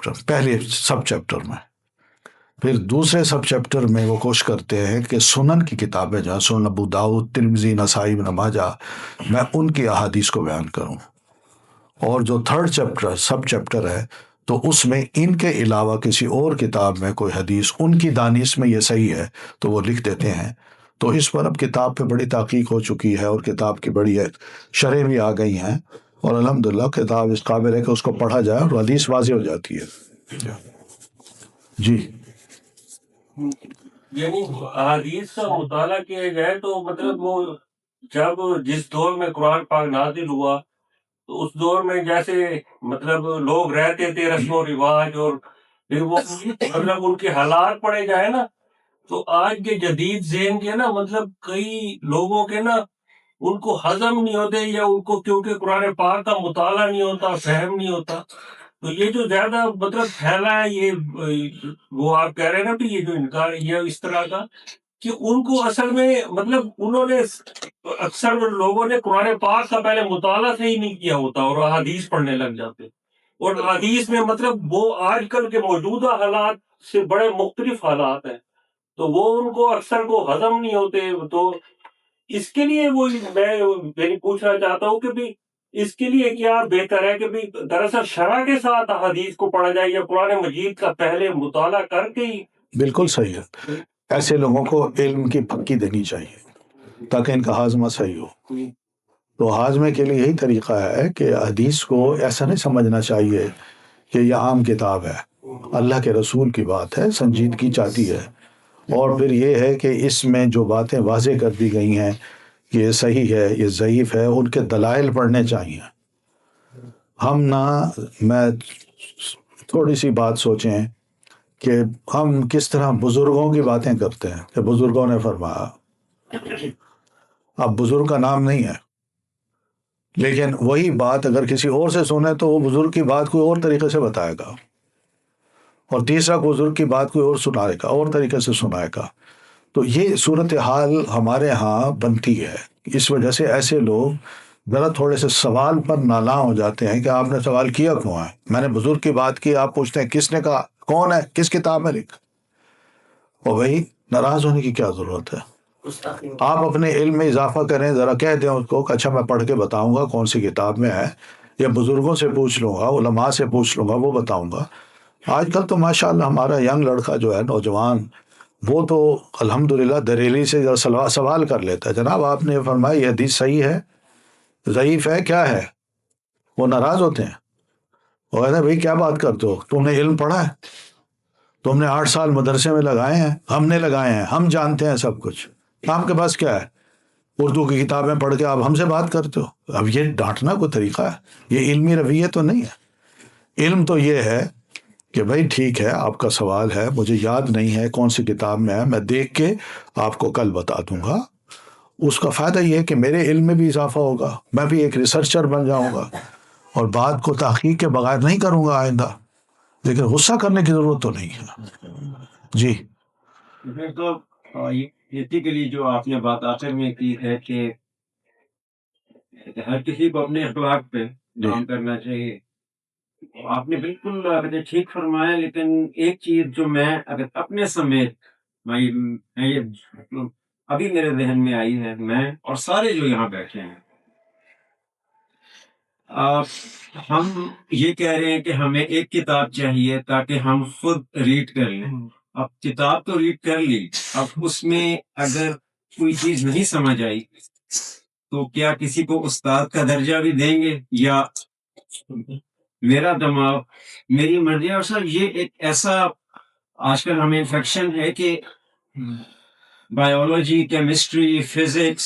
چیپٹر میں۔ پھر دوسرے سب چیپٹر میں وہ کوشش کرتے ہیں کہ سنن کی کتابیں جہاں، سنن ابو داؤد، ترمذی، نسائی، ابن ماجہ، میں ان کی احادیث کو بیان کروں۔ اور جو تھرڈ چیپٹر، سب چیپٹر ہے، تو اس میں ان کے علاوہ کسی اور کتاب میں کوئی حدیث ان کی دانش میں یہ صحیح ہے تو وہ لکھ دیتے ہیں۔ تو اس پر اب کتاب پہ بڑی تحقیق ہو چکی ہے، اور کتاب کی بڑی شرح بھی آ گئی ہیں، اور الحمدللہ کتاب اس قابل ہے کہ اس کو پڑھا جائے اور حدیث واضح ہو جاتی ہے۔ جی یعنی احادیث کا مطالعہ کیا جائے تو مطلب وہ جب جس دور میں قرآن پاک نازل ہوا تو اس دور میں جیسے مطلب لوگ رہتے تھے رسم و رواج، اور پھر وہ مطلب ان کے حالات پڑے جائے نا، تو آج کے جدید ذہن کے نا مطلب کئی لوگوں کے نا ان کو ہضم نہیں ہوتے، یا ان کو کیونکہ قرآن پاک کا مطالعہ نہیں ہوتا، فہم نہیں ہوتا، تو یہ جو زیادہ مطلب پھیلا ہے یہ وہ آپ کہہ رہے ہیں نا کہ یہ جو انکار یہ اس طرح کا کہ ان کو اصل میں مطلب انہوں نے اکثر لوگوں نے قرآن پاک کا پہلے مطالعہ سے ہی نہیں کیا ہوتا اور احادیث پڑھنے لگ جاتے، اور احادیث میں مطلب وہ آج کل کے موجودہ حالات سے بڑے مختلف حالات ہیں، تو وہ ان کو اکثر کو ہضم نہیں ہوتے۔ تو اس کے لیے وہ میں پوچھنا چاہتا ہوں کہ بھی اس کے لیے کیا بہتر ہے کہ بھی دراصل شرع کے ساتھ احادیث کو پڑھا جائے یا قرآن مجید کا پہلے مطالعہ کر کے ہی؟ بالکل صحیح ہے، ایسے لوگوں کو علم کی پکی دینی چاہیے تاکہ ان کا ہاضمہ صحیح ہو۔ تو ہاضمے کے لیے یہی طریقہ ہے کہ حدیث کو ایسا نہیں سمجھنا چاہیے کہ یہ عام کتاب ہے، اللہ کے رسول کی بات ہے، سنجیدگی چاہتی ہے، اور پھر یہ ہے کہ اس میں جو باتیں واضح کر دی گئی ہیں کہ یہ صحیح ہے یہ ضعیف ہے، ان کے دلائل پڑھنے چاہیے۔ ہم میں تھوڑی سی بات سوچیں کہ ہم کس طرح بزرگوں کی باتیں کرتے ہیں کہ بزرگوں نے فرمایا، اب بزرگ کا نام نہیں ہے، لیکن وہی بات اگر کسی اور سے سنے تو وہ بزرگ کی بات کوئی اور طریقے سے بتائے گا، اور تیسرا بزرگ کی بات کوئی اور سنائے گا، اور طریقے سے سنائے گا۔ تو یہ صورتحال ہمارے ہاں بنتی ہے، اس وجہ سے ایسے لوگ ذرا تھوڑے سے سوال پر نالاں ہو جاتے ہیں کہ آپ نے سوال کیا کیوں ہے، میں نے بزرگ کی بات کی، آپ پوچھتے ہیں کس نے کہا، کون ہے، کس کتاب میں لکھا، اور وہی ناراض ہونے کی کیا ضرورت ہے؟ آپ اپنے علم میں اضافہ کریں، ذرا کہہ دیں اس کو کہ اچھا میں پڑھ کے بتاؤں گا کون سی کتاب میں ہے، یا بزرگوں سے پوچھ لوں گا، علماء سے پوچھ لوں گا، وہ بتاؤں گا۔ آج کل تو ماشاءاللہ ہمارا ینگ لڑکا جو ہے، نوجوان، وہ تو الحمدللہ دریلی سے سوال کر لیتا ہے، جناب آپ نے فرمایا یہ حدیث صحیح ہے، ضعیف ہے، کیا ہے؟ وہ ناراض ہوتے ہیں، وہ کہتے ہیں بھائی کیا بات کرتے ہو، تم نے علم پڑھا ہے، تم نے 8 سال مدرسے میں لگائے ہیں، ہم نے لگائے ہیں، ہم جانتے ہیں سب کچھ، آپ کے پاس کیا ہے؟ اردو کی کتابیں پڑھ کے آپ ہم سے بات کرتے ہو۔ اب یہ ڈانٹنا کوئی طریقہ ہے؟ یہ علمی رویہ تو نہیں ہے۔ علم تو یہ ہے کہ بھائی ٹھیک ہے، آپ کا سوال ہے، مجھے یاد نہیں ہے کون سی کتاب میں ہے، میں دیکھ کے آپ کو کل بتا دوں گا۔ اس کا فائدہ یہ ہے کہ میرے علم میں بھی اضافہ ہوگا، میں بھی ایک ریسرچر بن جاؤں گا، اور بات کو تحقیق کے بغیر نہیں کروں گا آئندہ، لیکن غصہ کرنے کی ضرورت تو نہیں ہے۔ جی پھر تو بیسیکلی جو آپ نے بات آخر میں کی ہے کہ ہر کسی کو اپنے اخلاق پہ کام کرنا چاہیے، آپ نے بالکل ٹھیک فرمایا، لیکن ایک چیز جو میں اگر اپنے سمیت یہ ابھی میرے ذہن میں آئی ہے، میں اور سارے جو یہاں بیٹھے ہیں، ہم یہ کہہ رہے ہیں کہ ہمیں ایک کتاب چاہیے تاکہ ہم خود ریڈ کر لیں۔ اب کتاب تو ریڈ کر لی، اب اس میں اگر کوئی چیز نہیں سمجھ آئی تو کیا کسی کو استاد کا درجہ بھی دیں گے، یا میرا دماغ میری مرضی؟ اور سر یہ ایک ایسا آج کل ہمیں انفیکشن ہے کہ biology, chemistry, physics,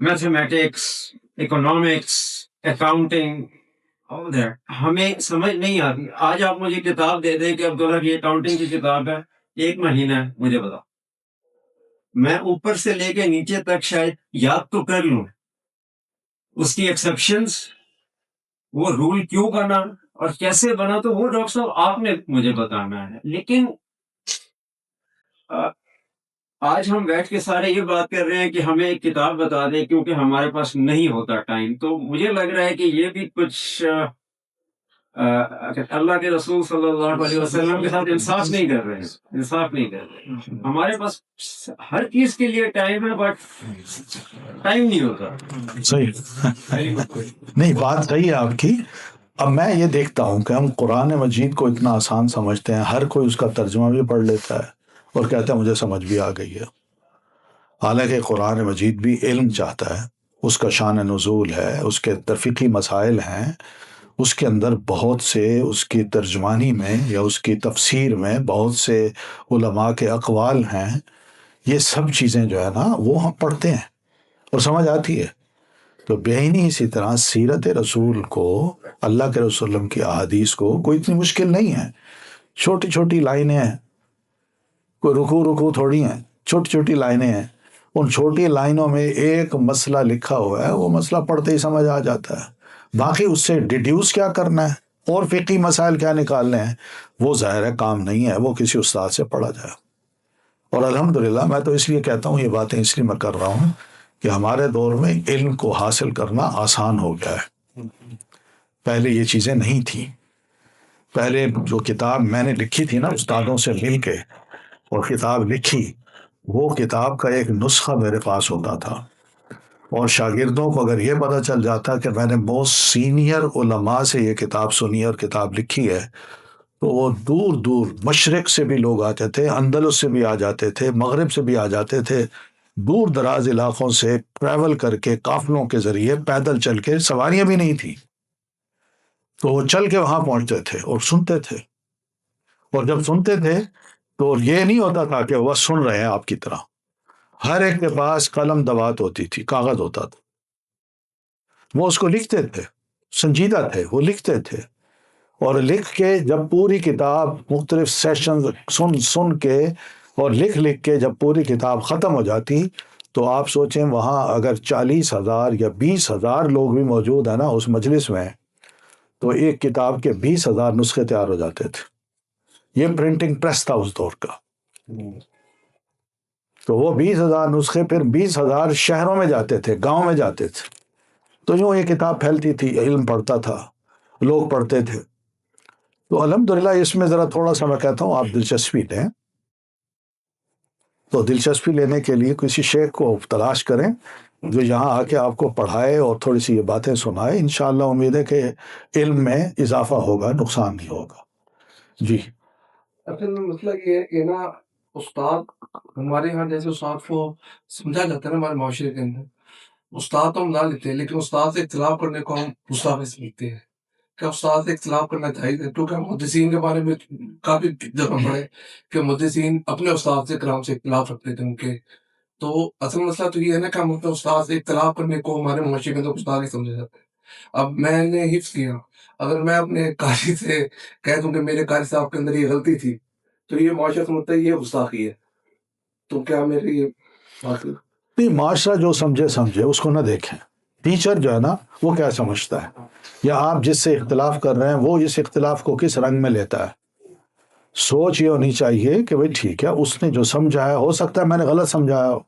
mathematics, economics, accounting, ہمیں سمجھ نہیں آتی۔ آج آپ مجھے کتاب دے دیں کہ عبداللہ یہ اکاؤنٹنگ کی کتاب ہے، 1 مہینہ ہے، مجھے بتا، میں اوپر سے لے کے نیچے تک شاید یاد تو کر لوں، اس کی ایکسیپشنز، وہ رول کیوں بنا اور کیسے بنا، تو وہ ڈاکٹر صاحب آپ نے مجھے بتانا ہے۔ لیکن آج ہم بیٹھ کے سارے یہ بات کر رہے ہیں کہ ہمیں ایک کتاب بتا دیں کیونکہ ہمارے پاس نہیں ہوتا ٹائم، تو مجھے لگ رہا ہے کہ یہ بھی کچھ اللہ کے رسول صلی اللہ علیہ وسلم کے ساتھ انصاف نہیں کر رہے۔ ہمارے پاس ہر چیز کے لیے ٹائم ہے، بٹ ٹائم نہیں ہوتا۔ صحیح نہیں، بات صحیح ہے آپ کی۔ اب میں یہ دیکھتا ہوں کہ ہم قرآن مجید کو اتنا آسان سمجھتے ہیں، ہر کوئی اس کا ترجمہ بھی پڑھ لیتا ہے اور کہتا ہے مجھے سمجھ بھی آ گئی ہے، حالانکہ قرآن مجید بھی علم چاہتا ہے، اس کا شان نزول ہے، اس کے فقہی مسائل ہیں، اس کے اندر بہت سے اس کی ترجمانی میں یا اس کی تفسیر میں بہت سے علماء کے اقوال ہیں. یہ سب چیزیں جو ہے نا وہ ہم پڑھتے ہیں اور سمجھ آتی ہے. تو بہنی اسی طرح سیرت رسول کو، اللہ کے رسول وسلم کی احادیث کو کوئی اتنی مشکل نہیں ہے. چھوٹی چھوٹی لائنیں ہیں، کوئی رکو تھوڑی ہیں، چھوٹی چھوٹی لائنیں ہیں. ان چھوٹی لائنوں میں ایک مسئلہ لکھا ہوا ہے، وہ مسئلہ پڑھتے ہی سمجھ آ جاتا ہے. باقی اس سے ڈیڈیوس کیا کرنا ہے اور فقہی مسائل کیا نکالنے ہیں، وہ ظاہر ہے کام نہیں ہے، وہ کسی استاد سے پڑھا جائے. اور الحمدللہ میں تو اس لیے کہتا ہوں، یہ باتیں اس لیے میں کر رہا ہوں کہ ہمارے دور میں علم کو حاصل کرنا آسان ہو گیا ہے. پہلے یہ چیزیں نہیں تھیں. پہلے جو کتاب میں نے لکھی تھی نا استادوں سے مل کے اور کتاب لکھی، وہ کتاب کا ایک نسخہ میرے پاس ہوتا تھا، اور شاگردوں کو اگر یہ پتہ چل جاتا کہ میں نے بہت سینئر علماء سے یہ کتاب سنی اور کتاب لکھی ہے، تو وہ دور دور مشرق سے بھی لوگ آتے تھے، اندلس سے بھی آ جاتے تھے، مغرب سے بھی آ جاتے تھے، دور دراز علاقوں سے ٹریول کر کے قافلوں کے ذریعے پیدل چل کے، سواریاں بھی نہیں تھی، تو وہ چل کے وہاں پہنچتے تھے اور سنتے تھے. اور جب سنتے تھے تو یہ نہیں ہوتا تھا کہ وہ سن رہے ہیں آپ کی طرح، ہر ایک کے پاس قلم دوات ہوتی تھی، کاغذ ہوتا تھا، وہ اس کو لکھتے تھے، سنجیدہ تھے، وہ لکھتے تھے. اور لکھ کے جب پوری کتاب مختلف سیشن سن کے اور لکھ کے جب پوری کتاب ختم ہو جاتی، تو آپ سوچیں وہاں اگر 40,000 یا 20,000 لوگ بھی موجود ہیں نا اس مجلس میں، تو ایک کتاب کے 20,000 نسخے تیار ہو جاتے تھے. یہ پرنٹنگ پریس تھا اس دور کا. تو وہ 20,000 نسخے پھر 20,000 شہروں میں جاتے تھے، گاؤں میں جاتے تھے. تو یوں یہ کتاب پھیلتی تھی، علم پڑھتا تھا، لوگ پڑھتے تھے. تو الحمدللہ اس میں ذرا تھوڑا سا میں کہتا ہوں آپ دلچسپی لیں. تو دلچسپی لینے کے لیے کسی شیخ کو تلاش کریں جو یہاں آ کے آپ کو پڑھائے اور تھوڑی سی یہ باتیں سنائے. انشاءاللہ امید ہے کہ علم میں اضافہ ہوگا، نقصان نہیں ہوگا. جی اصل میں مسئلہ یہ ہے کہ نا استاد ہمارے یہاں جیسے استاد کو سمجھا جاتا ہے نا ہمارے معاشرے کے اندر، استاد تو ہم نہ لیتے ہیں، لیکن استاد سے اختلاف کرنے کو ہم گستاخی سمجھتے ہیں. کہ استاد سے اختلاف کرنا چاہیے، کیونکہ ہم محدثین کے بارے میں کافی جگہ پڑھے کہ محدثین اپنے استاد سے کلام سے اختلاف رکھتے تھے ان کے. تو اصل مسئلہ تو یہ ہے نا کہ ہم اپنے استاد سے اختلاف کرنے کو ہمارے معاشرے کے اندر استاد ہی سمجھا جاتا ہے. اب میں نے حفظ کیا، اگر میں اپنے قاری سے کہہ دوں کہ میرے قاری صاحب کے اندر یہ غلطی تھی، تو یہ معاشرہ سمجھتا ہے یہ گستاخی ہے. تو کیا میری یہ بات نہیں، معاشرہ جو سمجھے اس کو نہ دیکھیں. ٹیچر جو ہے نا وہ کیا سمجھتا ہے، یا آپ جس سے اختلاف کر رہے ہیں وہ اس اختلاف کو کس رنگ میں لیتا ہے. سوچ یہ ہونی چاہیے کہ بھئی ٹھیک ہے، اس نے جو سمجھا ہے، ہو سکتا ہے میں نے غلط سمجھایا ہو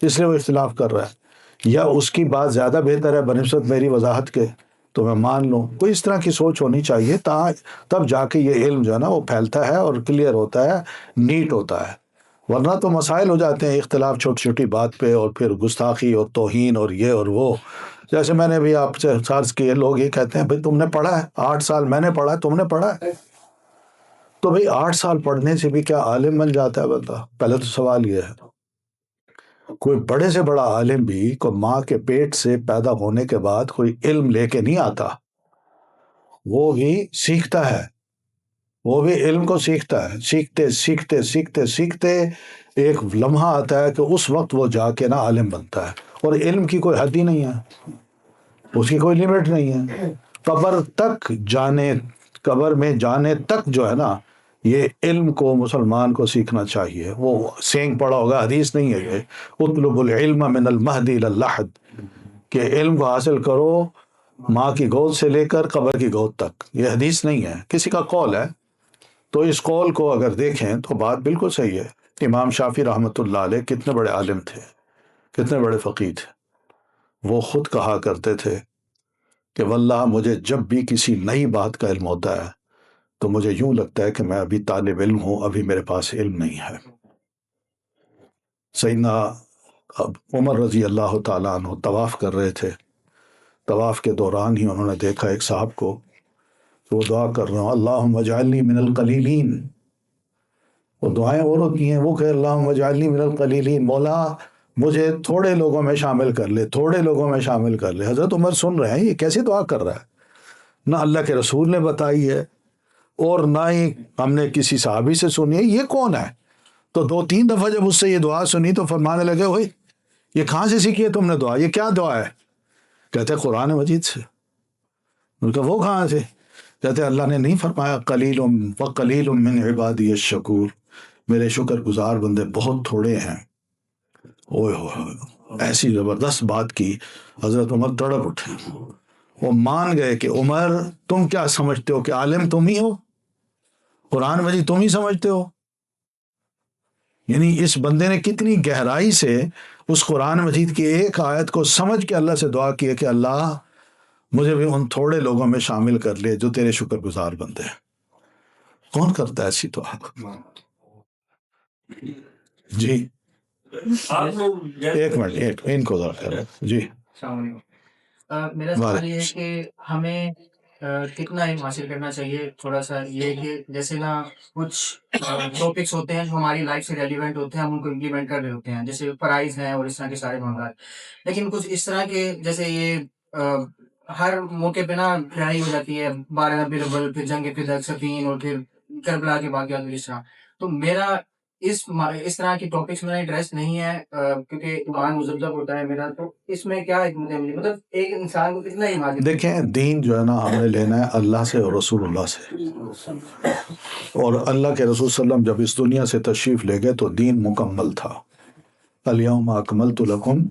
اس لیے وہ اختلاف کر رہا ہے، یا اس کی بات زیادہ بہتر ہے بنسبت میری وضاحت کے، تو میں مان لوں. کوئی اس طرح کی سوچ ہونی چاہیے، تب جا کے یہ علم جو ہے نا وہ پھیلتا ہے اور کلیئر ہوتا ہے، نیٹ ہوتا ہے. ورنہ تو مسائل ہو جاتے ہیں اختلاف چھوٹی چھوٹی بات پہ، اور پھر گستاخی اور توہین اور یہ اور وہ. جیسے میں نے بھی آپ سے عرض کیے، لوگ یہ کہتے ہیں بھئی تم نے پڑھا ہے 8 سال، میں نے پڑھا ہے، تم نے پڑھا ہے. تو بھئی 8 سال پڑھنے سے بھی کیا عالم بن جاتا ہے بندہ؟ پہلے تو سوال یہ ہے. کوئی بڑے سے بڑا عالم بھی کوئی ماں کے پیٹ سے پیدا ہونے کے بعد کوئی علم لے کے نہیں آتا، وہ بھی سیکھتا ہے، وہ بھی علم کو سیکھتا ہے. سیکھتے سیکھتے سیکھتے سیکھتے ایک لمحہ آتا ہے کہ اس وقت وہ جا کے نا عالم بنتا ہے. اور علم کی کوئی حد ہی نہیں ہے، اس کی کوئی لیمٹ نہیں ہے. قبر میں جانے تک جو ہے نا یہ علم کو مسلمان کو سیکھنا چاہیے. وہ سینگ پڑا ہوگا، حدیث نہیں ہے یہ، اطلب العلم من المہد الی اللحد، کہ علم کو حاصل کرو ماں کی گود سے لے کر قبر کی گود تک. یہ حدیث نہیں ہے، کسی کا قول ہے. تو اس قول کو اگر دیکھیں تو بات بالکل صحیح ہے. امام شافعی رحمۃ اللہ علیہ کتنے بڑے عالم تھے، کتنے بڑے فقیہ تھے. وہ خود کہا کرتے تھے کہ واللہ مجھے جب بھی کسی نئی بات کا علم ہوتا ہے تو مجھے یوں لگتا ہے کہ میں ابھی طالب علم ہوں، ابھی میرے پاس علم نہیں ہے. سیدنا عمر رضی اللہ تعالیٰ عنہ طواف کر رہے تھے. طواف کے دوران ہی انہوں نے دیکھا ایک صاحب کو، وہ دعا کر رہا ہوں اللہم اجعلنی من القلیلین. وہ دعائیں اور ہوتی ہیں، وہ کہ اللہم اجعلنی من القلیلین، مولا مجھے تھوڑے لوگوں میں شامل کر لے، تھوڑے لوگوں میں شامل کر لے. حضرت عمر سن رہے ہیں یہ کیسے دعا کر رہا ہے. نہ اللہ کے رسول نے بتائی ہے اور نہ ہی ہم نے کسی صحابی سے سنی ہے. یہ کون ہے؟ تو 2-3 دفعہ جب اس سے یہ دعا سنی تو فرمانے لگے ہوئے یہ کہاں سے سیکھی ہے تم نے دعا؟ یہ کیا دعا ہے؟ کہتے قرآن مجید سے. ان کا وہ کہاں سے؟ کہتے اللہ نے نہیں فرمایا قلیل من عبادی الشکور، میرے شکر گزار بندے بہت تھوڑے ہیں. اوہ ہوئے ایسی زبردست بات کی حضرت عمر تڑپ اٹھے. وہ مان گئے کہ عمر تم کیا سمجھتے ہو کہ عالم تم ہی ہو، قرآن مجید تم ہی سمجھتے ہو؟ یعنی اس بندے نے کتنی گہرائی سے اس قرآن مجید کی ایک آیت کو سمجھ کے اللہ سے دعا کی ہے کہ اللہ مجھے بھی ان تھوڑے لوگوں میں شامل کر لے جو تیرے شکر گزار بندے ہیں. کون کرتا ہے ایسی دعا؟ جی آپ نے ایک منٹ ان کو ذرا کریں. جی السلام علیکم. میرا سوال یہ ہے کہ ہمیں کتنا علم حاصل کرنا چاہیے. تھوڑا سا یہ کہ جیسے نا کچھ ٹاپکس ہوتے ہیں جو ہماری لائف سے ریلیونٹ ہوتے ہیں، ہم ان کو امپلیمنٹ کر رہے ہوتے ہیں، جیسے فرائض ہیں اور اس طرح کے سارے معاملات. لیکن کچھ اس طرح کے جیسے یہ ہر موقع پہ نا لڑائی ہو جاتی ہے، 12 ربیع الاول، پھر جنگ فدق، صفین، اور پھر کربلا کے واقعات اور اس طرح. تو میرا اس طرح کی ٹاپکس میں انٹرسٹ نہیں ہے کیونکہ ایمان مذبذب ہوتا ہے میرا. تو اس میں کیا حکمت عملی، مطلب ایک انسان کو کتنا ایمان؟ دیکھیں دین جو ہے نا ہم نے لینا ہے اللہ سے اور رسول اللہ سے. اور اللہ کے رسول صلی اللہ علیہ وسلم جب اس دنیا سے تشریف لے گئے تو دین مکمل تھا. الیوم اکملت لکم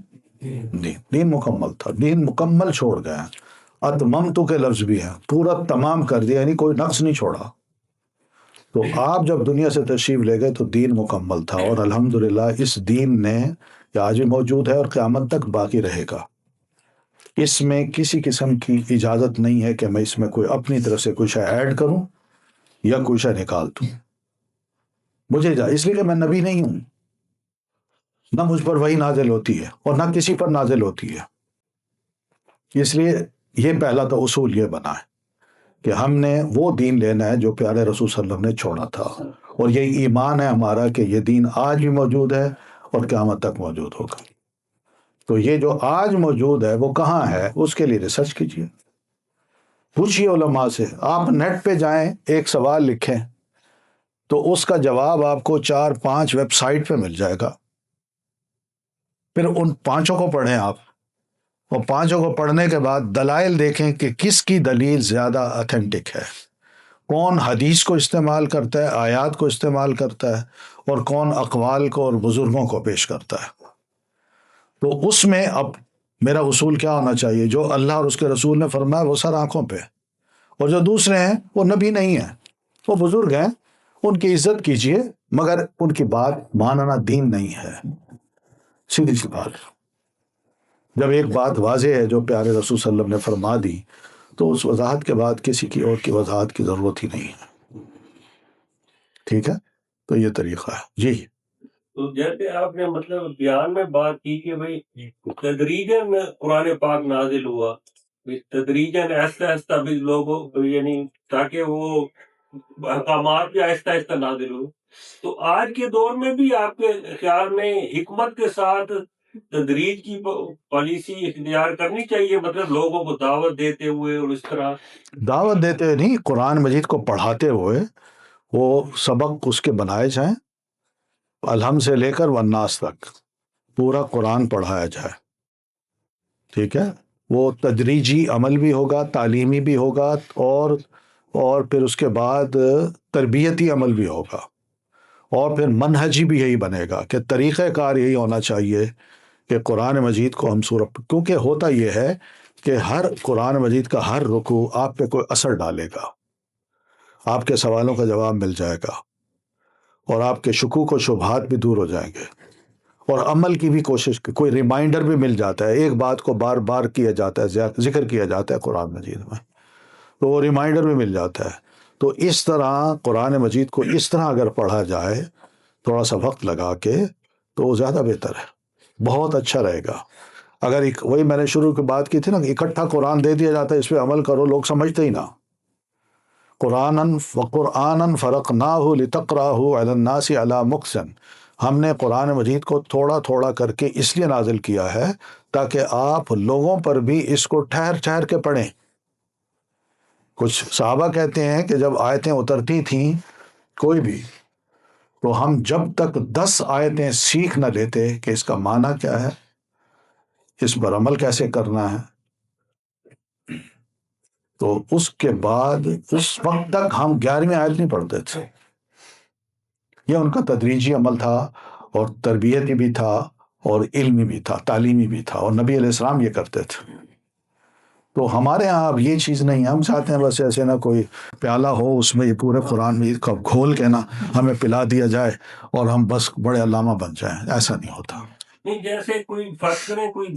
دین مکمل تھا. دین مکمل چھوڑ گئے ہیں. اتممت کے لفظ بھی ہیں، پورا تمام کر دیا، یعنی کوئی نقص نہیں چھوڑا. تو آپ جب دنیا سے تشریف لے گئے تو دین مکمل تھا، اور الحمدللہ اس دین نے آج بھی موجود ہے اور قیامت تک باقی رہے گا. اس میں کسی قسم کی اجازت نہیں ہے کہ میں اس میں کوئی اپنی طرف سے کوئی شے ایڈ کروں یا کوئی شے نکال دوں. مجھے اس لیے کہ میں نبی نہیں ہوں، نہ مجھ پر وحی نازل ہوتی ہے اور نہ کسی پر نازل ہوتی ہے. اس لیے یہ پہلا تو اصول یہ بنا ہے کہ ہم نے وہ دین لینا ہے جو پیارے رسول صلی اللہ علیہ وسلم نے چھوڑا تھا، اور یہ ایمان ہے ہمارا کہ یہ دین آج بھی موجود ہے اور قیامت تک موجود ہوگا. تو یہ جو آج موجود ہے وہ کہاں ہے، اس کے لیے ریسرچ کیجیے، پوچھیے علماء سے. آپ نیٹ پہ جائیں، ایک سوال لکھیں تو اس کا جواب آپ کو 4-5 ویب سائٹ پہ مل جائے گا. پھر ان 5 کو پڑھیں آپ، اور 5 کو پڑھنے کے بعد دلائل دیکھیں کہ کس کی دلیل زیادہ اتھینٹک ہے، کون حدیث کو استعمال کرتا ہے، آیات کو استعمال کرتا ہے، اور کون اقوال کو اور بزرگوں کو پیش کرتا ہے. تو اس میں اب میرا اصول کیا ہونا چاہیے؟ جو اللہ اور اس کے رسول نے فرمایا وہ سر آنکھوں پہ، اور جو دوسرے ہیں وہ نبی نہیں ہیں، وہ بزرگ ہیں، ان کی عزت کیجیے، مگر ان کی بات ماننا دین نہیں ہے. سیدھی سی بات. جب ایک بات واضح ہے جو پیارے رسول صلی اللہ علیہ وسلم نے فرما دی تو اس وضاحت کے بعد کسی کی اور کی وضاحت کی ضرورت ہی نہیں ہے. ٹھیک ہے، تو یہ طریقہ ہے. جی تو جیسے آپ نے مطلب بیان میں بات کی کہ بھائی تدریجاً قرآن پاک نازل ہوا، تدریجاً آہستہ آہستہ بھی لوگوں یعنی تاکہ وہ احکامات بھی آہستہ آہستہ نازل ہو. تو آج کے دور میں بھی آپ کے خیال میں حکمت کے ساتھ تدریج کی پالیسی اختیار کرنی چاہیے، مطلب لوگوں کو دعوت دیتے ہوئے اور اس طرح؟ دعوت دیتے ہوئے نہیں، قرآن مجید کو پڑھاتے ہوئے وہ سبق اس کے بنائے جائیں، الحمد سے لے کر والناس تک پورا قرآن پڑھایا جائے. ٹھیک ہے، وہ تدریجی عمل بھی ہوگا، تعلیمی بھی ہوگا، اور پھر اس کے بعد تربیتی عمل بھی ہوگا، اور پھر منہجی بھی یہی بنے گا کہ طریقہ کار یہی ہونا چاہیے کہ قرآن مجید کو ہم کیونکہ ہوتا یہ ہے کہ ہر قرآن مجید کا ہر رکوع آپ پہ کوئی اثر ڈالے گا، آپ کے سوالوں کا جواب مل جائے گا، اور آپ کے شکوک و شبہات بھی دور ہو جائیں گے، اور عمل کی بھی کوشش، کوئی ریمائنڈر بھی مل جاتا ہے. ایک بات کو بار بار کیا جاتا ہے، ذکر کیا جاتا ہے قرآن مجید میں، تو وہ ریمائنڈر بھی مل جاتا ہے. تو اس طرح قرآن مجید کو اس طرح اگر پڑھا جائے تھوڑا سا وقت لگا کے تو وہ زیادہ بہتر ہے، بہت اچھا رہے گا. اگر وہی میں نے شروع کی بات کی تھی نا، اکٹھا قرآن دے دیا جاتا ہے، اس پہ عمل کرو، لوگ سمجھتے ہی نہ. قرآناً فرقناہ لتقرأہ علی الناس علی مکث، ہم نے قرآن مجید کو تھوڑا تھوڑا کر کے اس لیے نازل کیا ہے تاکہ آپ لوگوں پر بھی اس کو ٹھہر ٹھہر کے پڑھیں. کچھ صحابہ کہتے ہیں کہ جب آیتیں اترتی تھیں کوئی بھی، تو ہم جب تک 10 آیتیں سیکھ نہ لیتے کہ اس کا معنی کیا ہے، اس پر عمل کیسے کرنا ہے، تو اس کے بعد اس وقت تک ہم 11ویں آیت نہیں پڑھتے تھے۔ یہ ان کا تدریجی عمل تھا، اور تربیتی بھی تھا، اور علمی بھی تھا، تعلیمی بھی تھا، اور نبی علیہ السلام یہ کرتے تھے۔ تو ہمارے ہاں اب یہ چیز نہیں ہے، ہم چاہتے ہیں بس ایسے نہ کوئی پیالہ ہو اس میں یہ پورے قرآن میں کھول کے نا ہمیں پلا دیا جائے اور ہم بس بڑے علامہ بن جائیں، ایسا نہیں ہوتا۔ نہیں، جیسے کوئی فرض کریں کوئی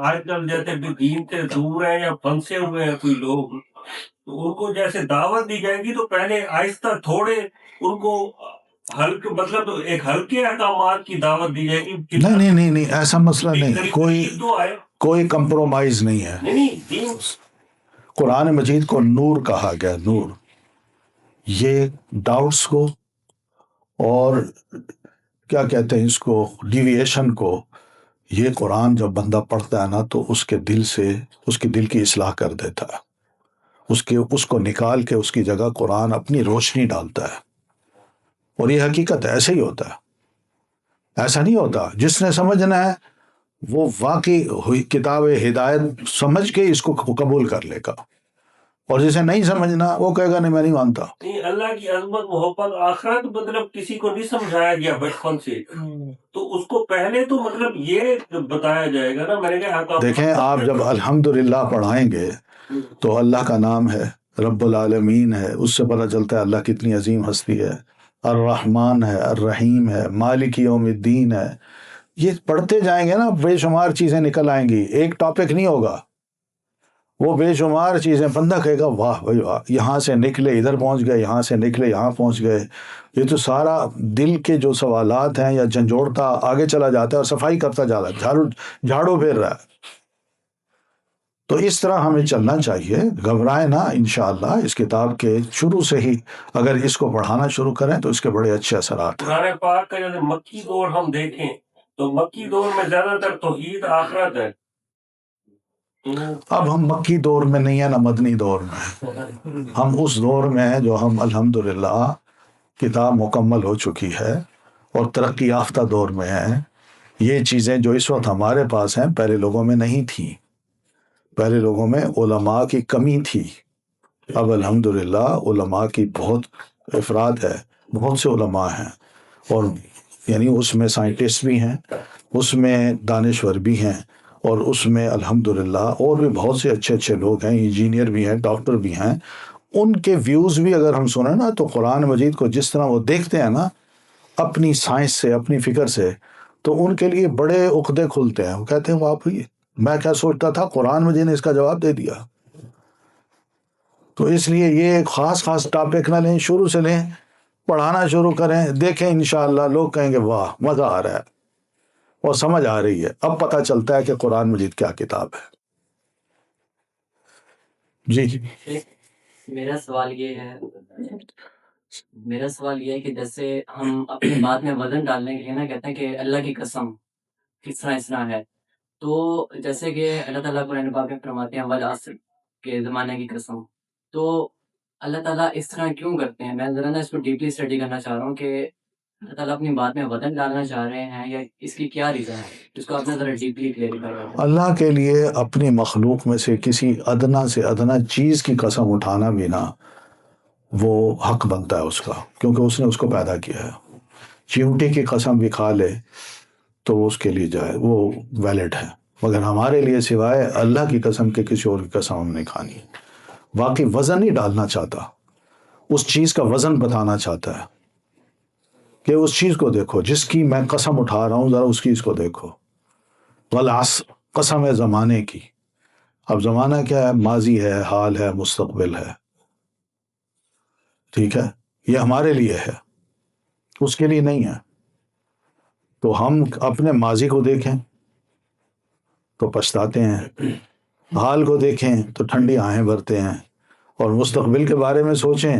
آج کل جیسے بھی دین سے دور ہیں یا پھنسے ہوئے ہیں کوئی لوگ، تو ان کو جیسے دعوت دی جائے گی تو پہلے آہستہ تھوڑے ان کو ہلکے، مطلب ایک ہلکے احکامات کی دعوت دی جائے گی۔ نہیں ایسا مسئلہ نہیں، کوئی کمپرومائز نہیں ہے۔ نہیں، قرآن مجید کو نور کہا گیا، نور۔ یہ ڈاؤٹس کو اور کیا کہتے ہیں اس کو، ڈیویشن کو، یہ قرآن جب بندہ پڑھتا ہے نا تو اس کے دل سے، اس کے دل کی اصلاح کر دیتا ہے، اس کو نکال کے اس کی جگہ قرآن اپنی روشنی ڈالتا ہے۔ اور یہ حقیقت ہے، ایسے ہی ہوتا ہے، ایسا نہیں ہوتا۔ جس نے سمجھنا ہے وہ واقعی کتاب ہدایت سمجھ کے اس کو قبول کر لے گا، اور جسے نہیں سمجھنا وہ کہے گا نہیں میں نہیں مانتا۔ نہیں، اللہ کی عظمت، محبت، آخرت مطلب کسی کو نہیں سمجھایا گیا بچپن سے، تو اس کو پہلے تو مطلب یہ بتایا جائے گا نا۔ میں نے کہا دیکھیں، آپ جب الحمدللہ پڑھائیں گے تو اللہ کا نام ہے، رب العالمین ہے، اس سے پتہ چلتا ہے اللہ کتنی عظیم ہستی ہے، الرحمن ہے، الرحیم ہے، مالک یوم الدین ہے۔ یہ پڑھتے جائیں گے نا بے شمار چیزیں نکل آئیں گی، ایک ٹاپک نہیں ہوگا، وہ بے شمار چیزیں، بندہ کہے گا واہ بھائی واہ، یہاں سے نکلے ادھر پہنچ گئے، یہاں سے نکلے یہاں پہنچ گئے۔ یہ تو سارا دل کے جو سوالات ہیں یا جھنجھوڑتا آگے چلا جاتا ہے اور صفائی کرتا جا رہا ہے، جھاڑو پھیر رہا ہے۔ تو اس طرح ہمیں چلنا چاہیے، گھبرائیں نہ۔ انشاءاللہ اس کتاب کے شروع سے ہی اگر اس کو پڑھانا شروع کریں تو اس کے بڑے اچھے اثرات ہیں۔ قرآن پاک کا جو مکی دور ہم دیکھیں تو مکی دور میں زیادہ تر توحید آخرت ہے۔ اب ہم مکی دور میں نہیں ہیں، نہ مدنی دور میں، ہم اس دور میں ہیں جو ہم الحمدللہ کتاب مکمل ہو چکی ہے اور ترقی یافتہ دور میں ہیں۔ یہ چیزیں جو اس وقت ہمارے پاس ہیں پہلے لوگوں میں نہیں تھیں، پہلے لوگوں میں علماء کی کمی تھی۔ اب الحمدللہ علماء کی بہت افراد ہے، بہت سے علماء ہیں، اور یعنی اس میں سائنٹسٹ بھی ہیں، اس میں دانشور بھی ہیں، اور اس میں الحمدللہ اور بھی بہت سے اچھے اچھے لوگ ہیں، انجینئر بھی ہیں، ڈاکٹر بھی ہیں۔ ان کے ویوز بھی اگر ہم سنیں نا تو قرآن مجید کو جس طرح وہ دیکھتے ہیں نا اپنی سائنس سے، اپنی فکر سے، تو ان کے لیے بڑے عقدے کھلتے ہیں۔ وہ کہتے ہیں واہ بھئی، میں کیا سوچتا تھا، قرآن مجید نے اس کا جواب دے دیا۔ تو اس لیے یہ ایک خاص ٹاپک نہ لیں، شروع سے لیں، پڑھانا شروع کریں، دیکھیں انشاءاللہ لوگ کہیں گے واہ مزہ آ رہا ہے اور سمجھ آ رہی ہے، اب پتہ چلتا ہے کہ قرآن مجید کیا کتاب ہے۔ جی میرا سوال یہ ہے کہ جیسے ہم اپنی بات میں وزن ڈالنے کے لیے نا کہتے ہیں کہ اللہ کی قسم اس طرح ہے، تو جیسے کہ اللہ تعالیٰ قرآن پاک میں فرماتے ہیں والعصر کے زمانے کی قسم، تو اللہ تعالیٰ اس طرح کیوں کرتے ہیں؟ میں ذرا نا اس کو ڈیپلی اسٹڈی کرنا چاہ رہا ہوں کہ اللہ تعالیٰ اپنی بات میں وزن ڈالنا چاہ رہے ہیں یا اس کی کیا ریزن ہے، اس کو آپ نے ذرا ڈیپلی کلیئر کریں۔ اللہ کے لیے اپنی مخلوق میں سے کسی ادنا سے ادنا چیز کی قسم اٹھانا بھی نا وہ حق بنتا ہے اس کا، کیونکہ اس نے اس کو پیدا کیا ہے۔ چیونٹی کی قسم بھی کھا لے تو اس کے لیے جائے، وہ ویلڈ ہے، مگر ہمارے لیے سوائے اللہ کی قسم کے کسی اور کی قسم ہم نہیں کھانی۔ باقی وزن نہیں ڈالنا چاہتا، اس چیز کا وزن بتانا چاہتا ہے کہ اس چیز کو دیکھو جس کی میں قسم اٹھا رہا ہوں، ذرا اس چیز کو دیکھو۔ والعصر قسم ہے زمانے کی۔ اب زمانہ کیا ہے؟ ماضی ہے، حال ہے، مستقبل ہے، ٹھیک ہے؟ یہ ہمارے لیے ہے، اس کے لیے نہیں ہے۔ تو ہم اپنے ماضی کو دیکھیں تو پچھتاتے ہیں، حال کو دیکھیں تو ٹھنڈی آہیں بھرتے ہیں، اور مستقبل کے بارے میں سوچیں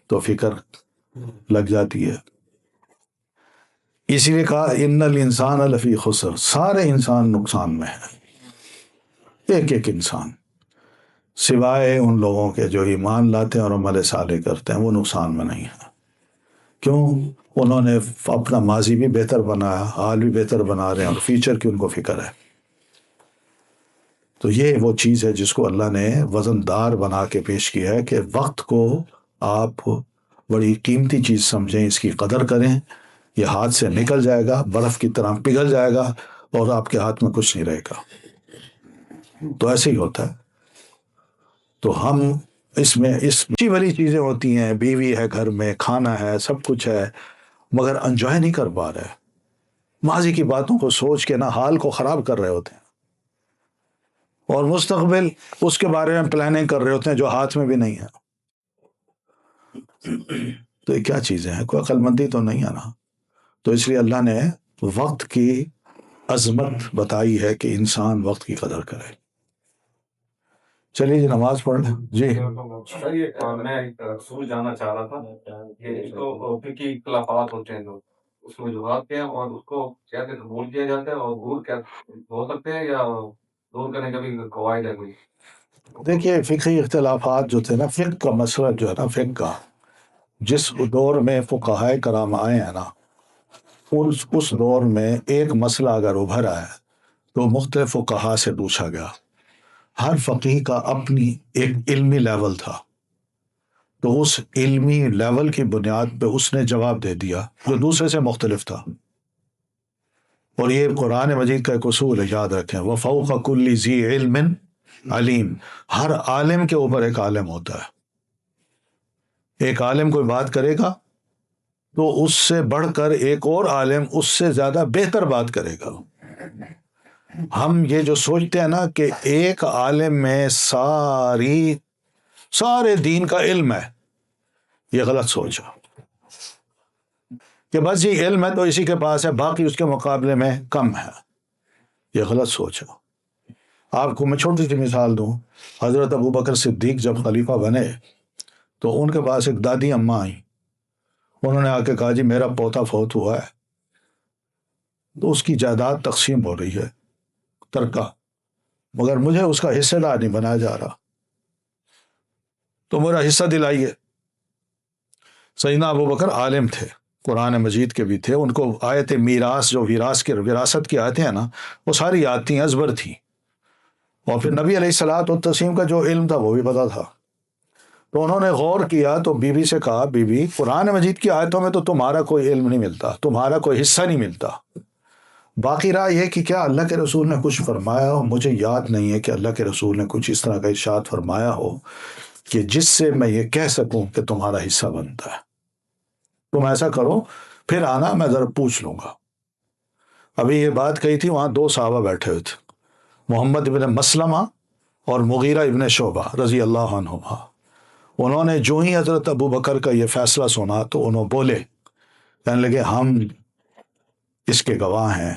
تو فکر لگ جاتی ہے۔ اسی لیے کہا ان الانسان لفی خسر، سارے انسان نقصان میں ہیں، ایک انسان۔ سوائے ان لوگوں کے جو ایمان لاتے ہیں اور عمل صالح کرتے ہیں، وہ نقصان میں نہیں ہے۔ کیوں؟ انہوں نے اپنا ماضی بھی بہتر بنایا، حال بھی بہتر بنا رہے ہیں، اور فیوچر کی ان کو فکر ہے۔ تو یہ وہ چیز ہے جس کو اللہ نے وزن دار بنا کے پیش کیا ہے کہ وقت کو آپ بڑی قیمتی چیز سمجھیں، اس کی قدر کریں۔ یہ ہاتھ سے نکل جائے گا، برف کی طرح پگھل جائے گا، اور آپ کے ہاتھ میں کچھ نہیں رہے گا۔ تو ایسے ہی ہوتا ہے۔ تو ہم اس میں اچھی بڑی چیزیں ہوتی ہیں، بیوی ہے گھر میں، کھانا ہے، سب کچھ ہے، مگر انجوائے نہیں کر پا رہے۔ ماضی کی باتوں کو سوچ کے نا حال کو خراب کر رہے ہوتے ہیں، اور مستقبل اس کے بارے میں پلاننگ کر رہے ہوتے ہیں جو ہاتھ میں بھی نہیں ہے۔ تو یہ کیا چیزیں ہیں؟ کوئی عقل مندی تو نہیں ہے نا۔ تو اس لیے اللہ نے وقت کی عظمت بتائی ہے کہ انسان وقت کی قدر کرے۔ چلیے جی نماز پڑھ لیں۔ جی سر یہ میں ایک اصول جاننا چاہ رہا تھا کہ اس کو فقہی اختلافات ہوتے ہیں جو اس میں وجوہات کیا ہیں، اور اس کو کیا قبول کیا جاتا ہے، اور دور کیا ہو سکتے ہیں، یا دور کرنے کا بھی قواعد ہے کوئی؟ دیکھیے، فقہی اختلافات جو تھے نا، فقہ کا مسئلہ جو ہے نا، فقہ کا جس دور میں فقہائے کرام آئے ہیں نا، اس دور میں ایک مسئلہ اگر ابھر آیا تو مختلف فقہا سے پوچھا گیا۔ ہر فقیہ کا اپنی ایک علمی لیول تھا، تو اس علمی لیول کی بنیاد پہ اس نے جواب دے دیا جو دوسرے سے مختلف تھا۔ اور یہ قرآن مجید کا ایک اصول ہے، یاد رکھیں، وَفَوْقَ كُلِّ ذِي عِلْمٍ علیم۔ ہر عالم کے اوپر ایک عالم ہوتا ہے۔ ایک عالم کوئی بات کرے گا تو اس سے بڑھ کر ایک اور عالم اس سے زیادہ بہتر بات کرے گا۔ ہم یہ جو سوچتے ہیں نا کہ ایک عالم میں سارے دین کا علم ہے، یہ غلط سوچ ہے کہ بس یہ علم ہے تو اسی کے پاس ہے، باقی اس کے مقابلے میں کم ہے۔ یہ غلط سوچ ہے۔ آپ کو میں چھوٹی سی مثال دوں، حضرت ابوبکر صدیق جب خلیفہ بنے تو ان کے پاس ایک دادی اماں آئیں، انہوں نے آ کے کہا جی میرا پوتا فوت ہوا ہے، تو اس کی جائیداد تقسیم ہو رہی ہے، ترکہ، مگر مجھے اس کا حصہ دار نہیں بنایا جا رہا، تو میرا حصہ دلائیے۔ سیدنا ابوبکر عالم تھے، قرآن مجید کے بھی تھے، ان کو آیت میراث جو وراثت کی آیتیں ہیں نا، وہ ساری یاد تھیں، ازبر تھیں، اور پھر نبی علیہ الصلوۃ والتسلیم کا جو علم تھا وہ بھی پتہ تھا۔ تو انہوں نے غور کیا تو بیوی سے کہا، بیوی قرآن مجید کی آیتوں میں تو تمہارا کوئی علم نہیں ملتا، تمہارا کوئی حصہ نہیں ملتا، باقی رہا یہ کہ کیا اللہ کے رسول نے کچھ فرمایا ہو؟ مجھے یاد نہیں ہے کہ اللہ کے رسول نے کچھ اس طرح کا ارشاد فرمایا ہو کہ جس سے میں یہ کہہ سکوں کہ تمہارا حصہ بنتا ہے۔ تم ایسا کرو، پھر آنا، میں ذرا پوچھ لوں گا۔ ابھی یہ بات کہی تھی، وہاں دو صحابہ بیٹھے ہوئے تھے، محمد ابن مسلمہ اور مغیرہ ابن شعبہ رضی اللہ عنہما۔ انہوں نے جو ہی حضرت ابوبکر کا یہ فیصلہ سنا تو انہوں بولے، کہنے لگے ہم اس کے گواہ ہیں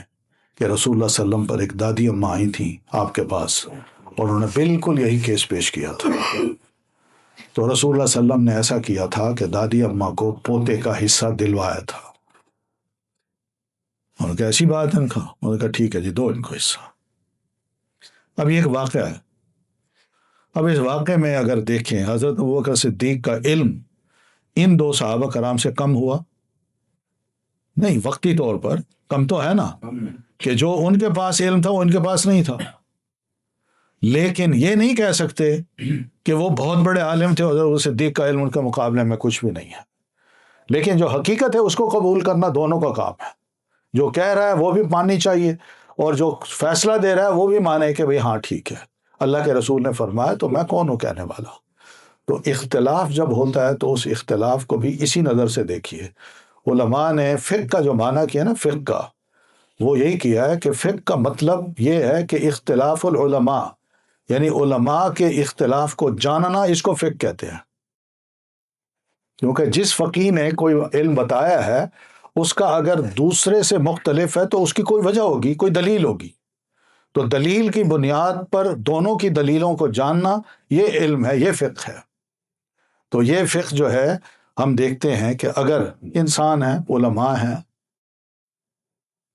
کہ رسول اللہ صلی اللہ علیہ وسلم پر ایک دادی اماں آئی تھیں آپ کے پاس، اور انہوں نے بالکل یہی کیس پیش کیا تھا۔ تو رسول اللہ صلی اللہ علیہ وسلم نے ایسا کیا تھا کہ دادی اماں کو پوتے کا حصہ دلوایا تھا۔ انہوں نے کہا ایسی بات ہے؟ انہوں نے کہا ٹھیک ہے جی، دو ان کو حصہ۔ اب یہ ایک واقعہ ہے۔ اب اس واقعے میں اگر دیکھیں، حضرت ابوبکر صدیق کا علم ان دو صحابہ کرام سے کم ہوا؟ نہیں، وقتی طور پر کم تو ہے نا، کہ جو ان کے پاس علم تھا وہ ان کے پاس نہیں تھا، لیکن یہ نہیں کہہ سکتے کہ وہ بہت بڑے عالم تھے، حضرت صدیق کا علم ان کے مقابلے میں کچھ بھی نہیں ہے۔ لیکن جو حقیقت ہے اس کو قبول کرنا دونوں کا کام ہے، جو کہہ رہا ہے وہ بھی ماننی چاہیے، اور جو فیصلہ دے رہا ہے وہ بھی مانے کہ بھئی ہاں ٹھیک ہے، اللہ کے رسول نے فرمایا تو میں کون ہوں کہنے والا۔ تو اختلاف جب ہوتا ہے تو اس اختلاف کو بھی اسی نظر سے دیکھیے۔ علماء نے فقہ کا جو معنی کیا نا، فقہ کا، وہ یہی کیا ہے کہ فقہ کا مطلب یہ ہے کہ اختلاف العلماء، یعنی علماء کے اختلاف کو جاننا، اس کو فقہ کہتے ہیں۔ کیونکہ جس فقیہ نے کوئی علم بتایا ہے، اس کا اگر دوسرے سے مختلف ہے تو اس کی کوئی وجہ ہوگی، کوئی دلیل ہوگی، تو دلیل کی بنیاد پر دونوں کی دلیلوں کو جاننا، یہ علم ہے، یہ فقہ ہے۔ تو یہ فقہ جو ہے ہم دیکھتے ہیں کہ اگر انسان ہیں، علماء ہیں،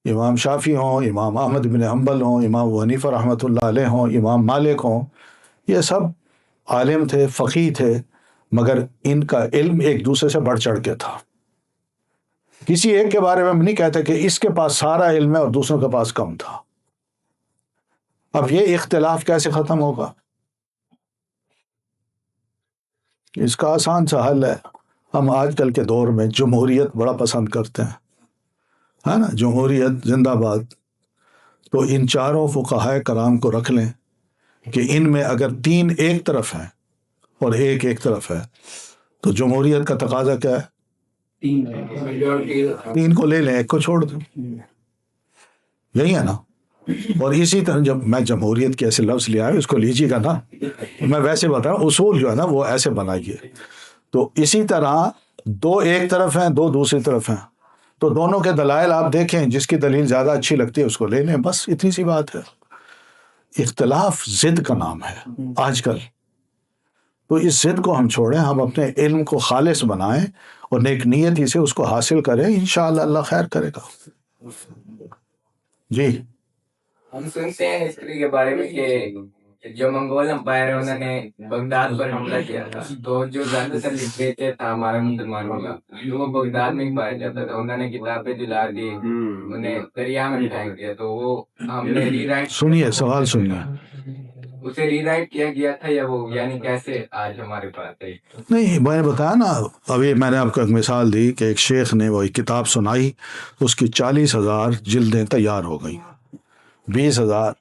امام شافعی ہوں، امام احمد بن حنبل ہوں، امام ابو حنیفہ رحمۃ اللہ علیہ ہوں، امام مالک ہوں، یہ سب عالم تھے، فقیہ تھے، مگر ان کا علم ایک دوسرے سے بڑھ چڑھ کے تھا. کسی ایک کے بارے میں ہم نہیں کہتے کہ اس کے پاس سارا علم ہے اور دوسروں کے پاس کم تھا. اب یہ اختلاف کیسے ختم ہوگا؟ اس کا آسان سا حل ہے. ہم آج کل کے دور میں جمہوریت بڑا پسند کرتے ہیں، ہے نا، جمہوریت زندہ باد. تو ان چاروں فقہائے کرام کو رکھ لیں کہ ان میں اگر 3 ایک طرف ہیں اور ایک طرف ہے تو جمہوریت کا تقاضا کیا ہے؟ 3 کو لے لیں، ایک کو چھوڑ دیں. یہی ہے نا. اور اسی طرح جب میں جمہوریت کے ایسے لفظ لے آیا، اس کو لیجیے گا نا، میں ویسے بتا رہا ہوں، اصول جو ہے نا وہ ایسے بنائیے. تو اسی طرح 2 ایک طرف ہیں، 2 دوسری طرف ہیں، تو دونوں کے دلائل آپ دیکھیں، جس کی دلیل زیادہ اچھی لگتی ہے اس کو لے لیں. بس اتنی سی بات ہے. اختلاف ضد کا نام ہے آج کل. تو اس ضد کو ہم چھوڑیں، ہم اپنے علم کو خالص بنائیں اور نیک نیتی سے اس کو حاصل کریں. انشاءاللہ اللہ خیر کرے گا. جی ہم سنتے ہیں ہسٹری کے بارے میں کہ جو منگول امپائر ہے انہوں نے بغداد پر حملہ کیا تھا، تو جو زیادہ تر لٹریچر تھا ہمارا مسلمانوں کا وہ بغداد میں ہی پایا جاتا تھا. انہوں نے کتابیں جلا دی، انہیں دریا میں پھینک دیا. تو وہ ہم نے ری رائٹ، سنیے سوال سنیے. اسے ری رائٹ کیا گیا تھا یا وہ یعنی کیسے آج ہمارے پاس ہے؟ نہیں، میں نے بتایا نا، ابھی میں نے آپ کو ایک مثال دی کہ ایک شیخ نے وہ ایک کتاب سنائی، اس کی 40,000 جلدیں تیار ہو گئیں، 20,000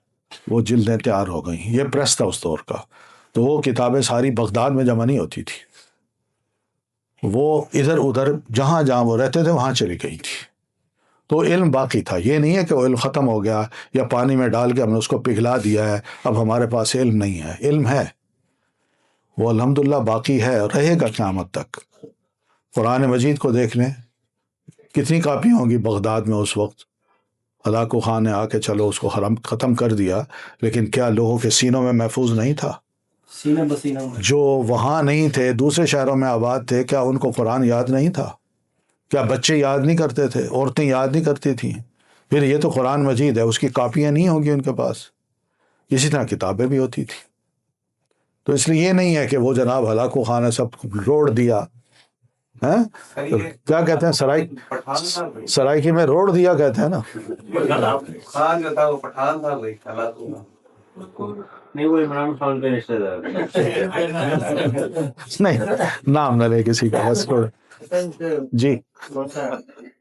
وہ جلدیں تیار ہو گئیں. یہ پریس تھا اس دور کا. تو وہ کتابیں ساری بغداد میں جمع نہیں ہوتی تھی، وہ ادھر ادھر جہاں جہاں وہ رہتے تھے وہاں چلی گئی تھی. تو علم باقی تھا. یہ نہیں ہے کہ وہ علم ختم ہو گیا یا پانی میں ڈال کے ہم نے اس کو پگھلا دیا ہے، اب ہمارے پاس علم نہیں ہے. علم ہے، وہ الحمدللہ باقی ہے اور رہے گا قیامت تک. قرآن مجید کو دیکھ لیں، کتنی کاپیاں ہوں گی بغداد میں اس وقت. ہلاکو خان نے آ کے چلو اس کو ختم کر دیا، لیکن کیا لوگوں کے سینوں میں محفوظ نہیں تھا؟ سینہ بسینہ. جو وہاں نہیں تھے، دوسرے شہروں میں آباد تھے، کیا ان کو قرآن یاد نہیں تھا؟ کیا بچے یاد نہیں کرتے تھے؟ عورتیں یاد نہیں کرتی تھیں؟ پھر یہ تو قرآن مجید ہے، اس کی کاپیاں نہیں ہوں گی ان کے پاس. اسی طرح کتابیں بھی ہوتی تھیں. تو اس لیے یہ نہیں ہے کہ وہ جناب ہلاکو خان نے سب روڑ دیا. کیا کہتے ہیں سرائکی میں روڑ دیا کہتے ہیں نا. خان جو تھا وہ پٹھان تھا، وہی نہیں، وہ عمران خان کے رشتے دار نہیں، نام نہ لے کسی کا. بس جی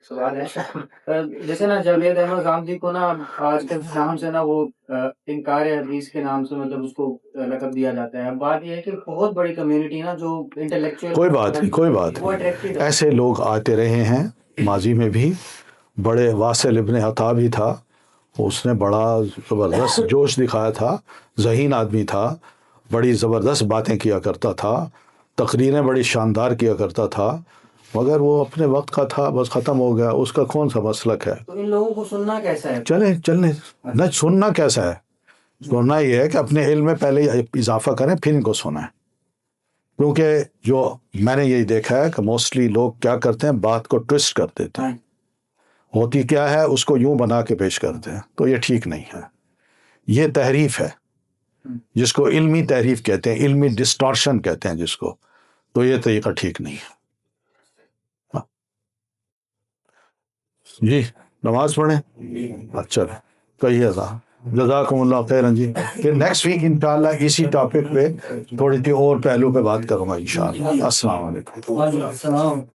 سوال ہے، جیسے نا جاوید احمد غامدی کو نا آج کے نام سے نا وہ انکار حدیث کے نام سے مطلب اس کو لقب دیا جاتا ہے. بات یہ ہے کہ بہت بڑی کمیونٹی نا جو انٹلیکچوئل، کوئی بات نہیں، ایسے لوگ آتے رہے ہیں ماضی میں بھی. بڑے واصل ابن عطا بھی تھا، اس نے بڑا زبردست جوش دکھایا تھا، ذہین آدمی تھا، بڑی زبردست باتیں کیا کرتا تھا، تقریریں بڑی شاندار کیا کرتا تھا، مگر وہ اپنے وقت کا تھا، بس ختم ہو گیا. اس کا کون سا مسلک ہے؟ تو ان لوگوں کو سننا کیسا ہے؟ چلیں نہ، سننا کیسا ہے؟ سننا یہ ہے کہ اپنے علم میں پہلے اضافہ کریں پھر ان کو سنیں. کیونکہ جو میں نے یہی دیکھا ہے کہ موسٹلی لوگ کیا کرتے ہیں، بات کو ٹوسٹ کر دیتے ہیں. ہوتی کیا ہے، اس کو یوں بنا کے پیش کرتے ہیں. تو یہ ٹھیک نہیں ہے. یہ تحریف ہے، جس کو علمی تحریف کہتے ہیں، علمی ڈسٹارشن کہتے ہیں جس کو. تو یہ طریقہ ٹھیک نہیں ہے. جی نماز پڑھیں. اچھا کہیے گا. جزاکم اللہ خیرن. جی پھر نیکسٹ ویک انشاءاللہ اسی ٹاپک پہ تھوڑی سی اور پہلو پہ بات کروں گا انشاءاللہ. السلام علیکم.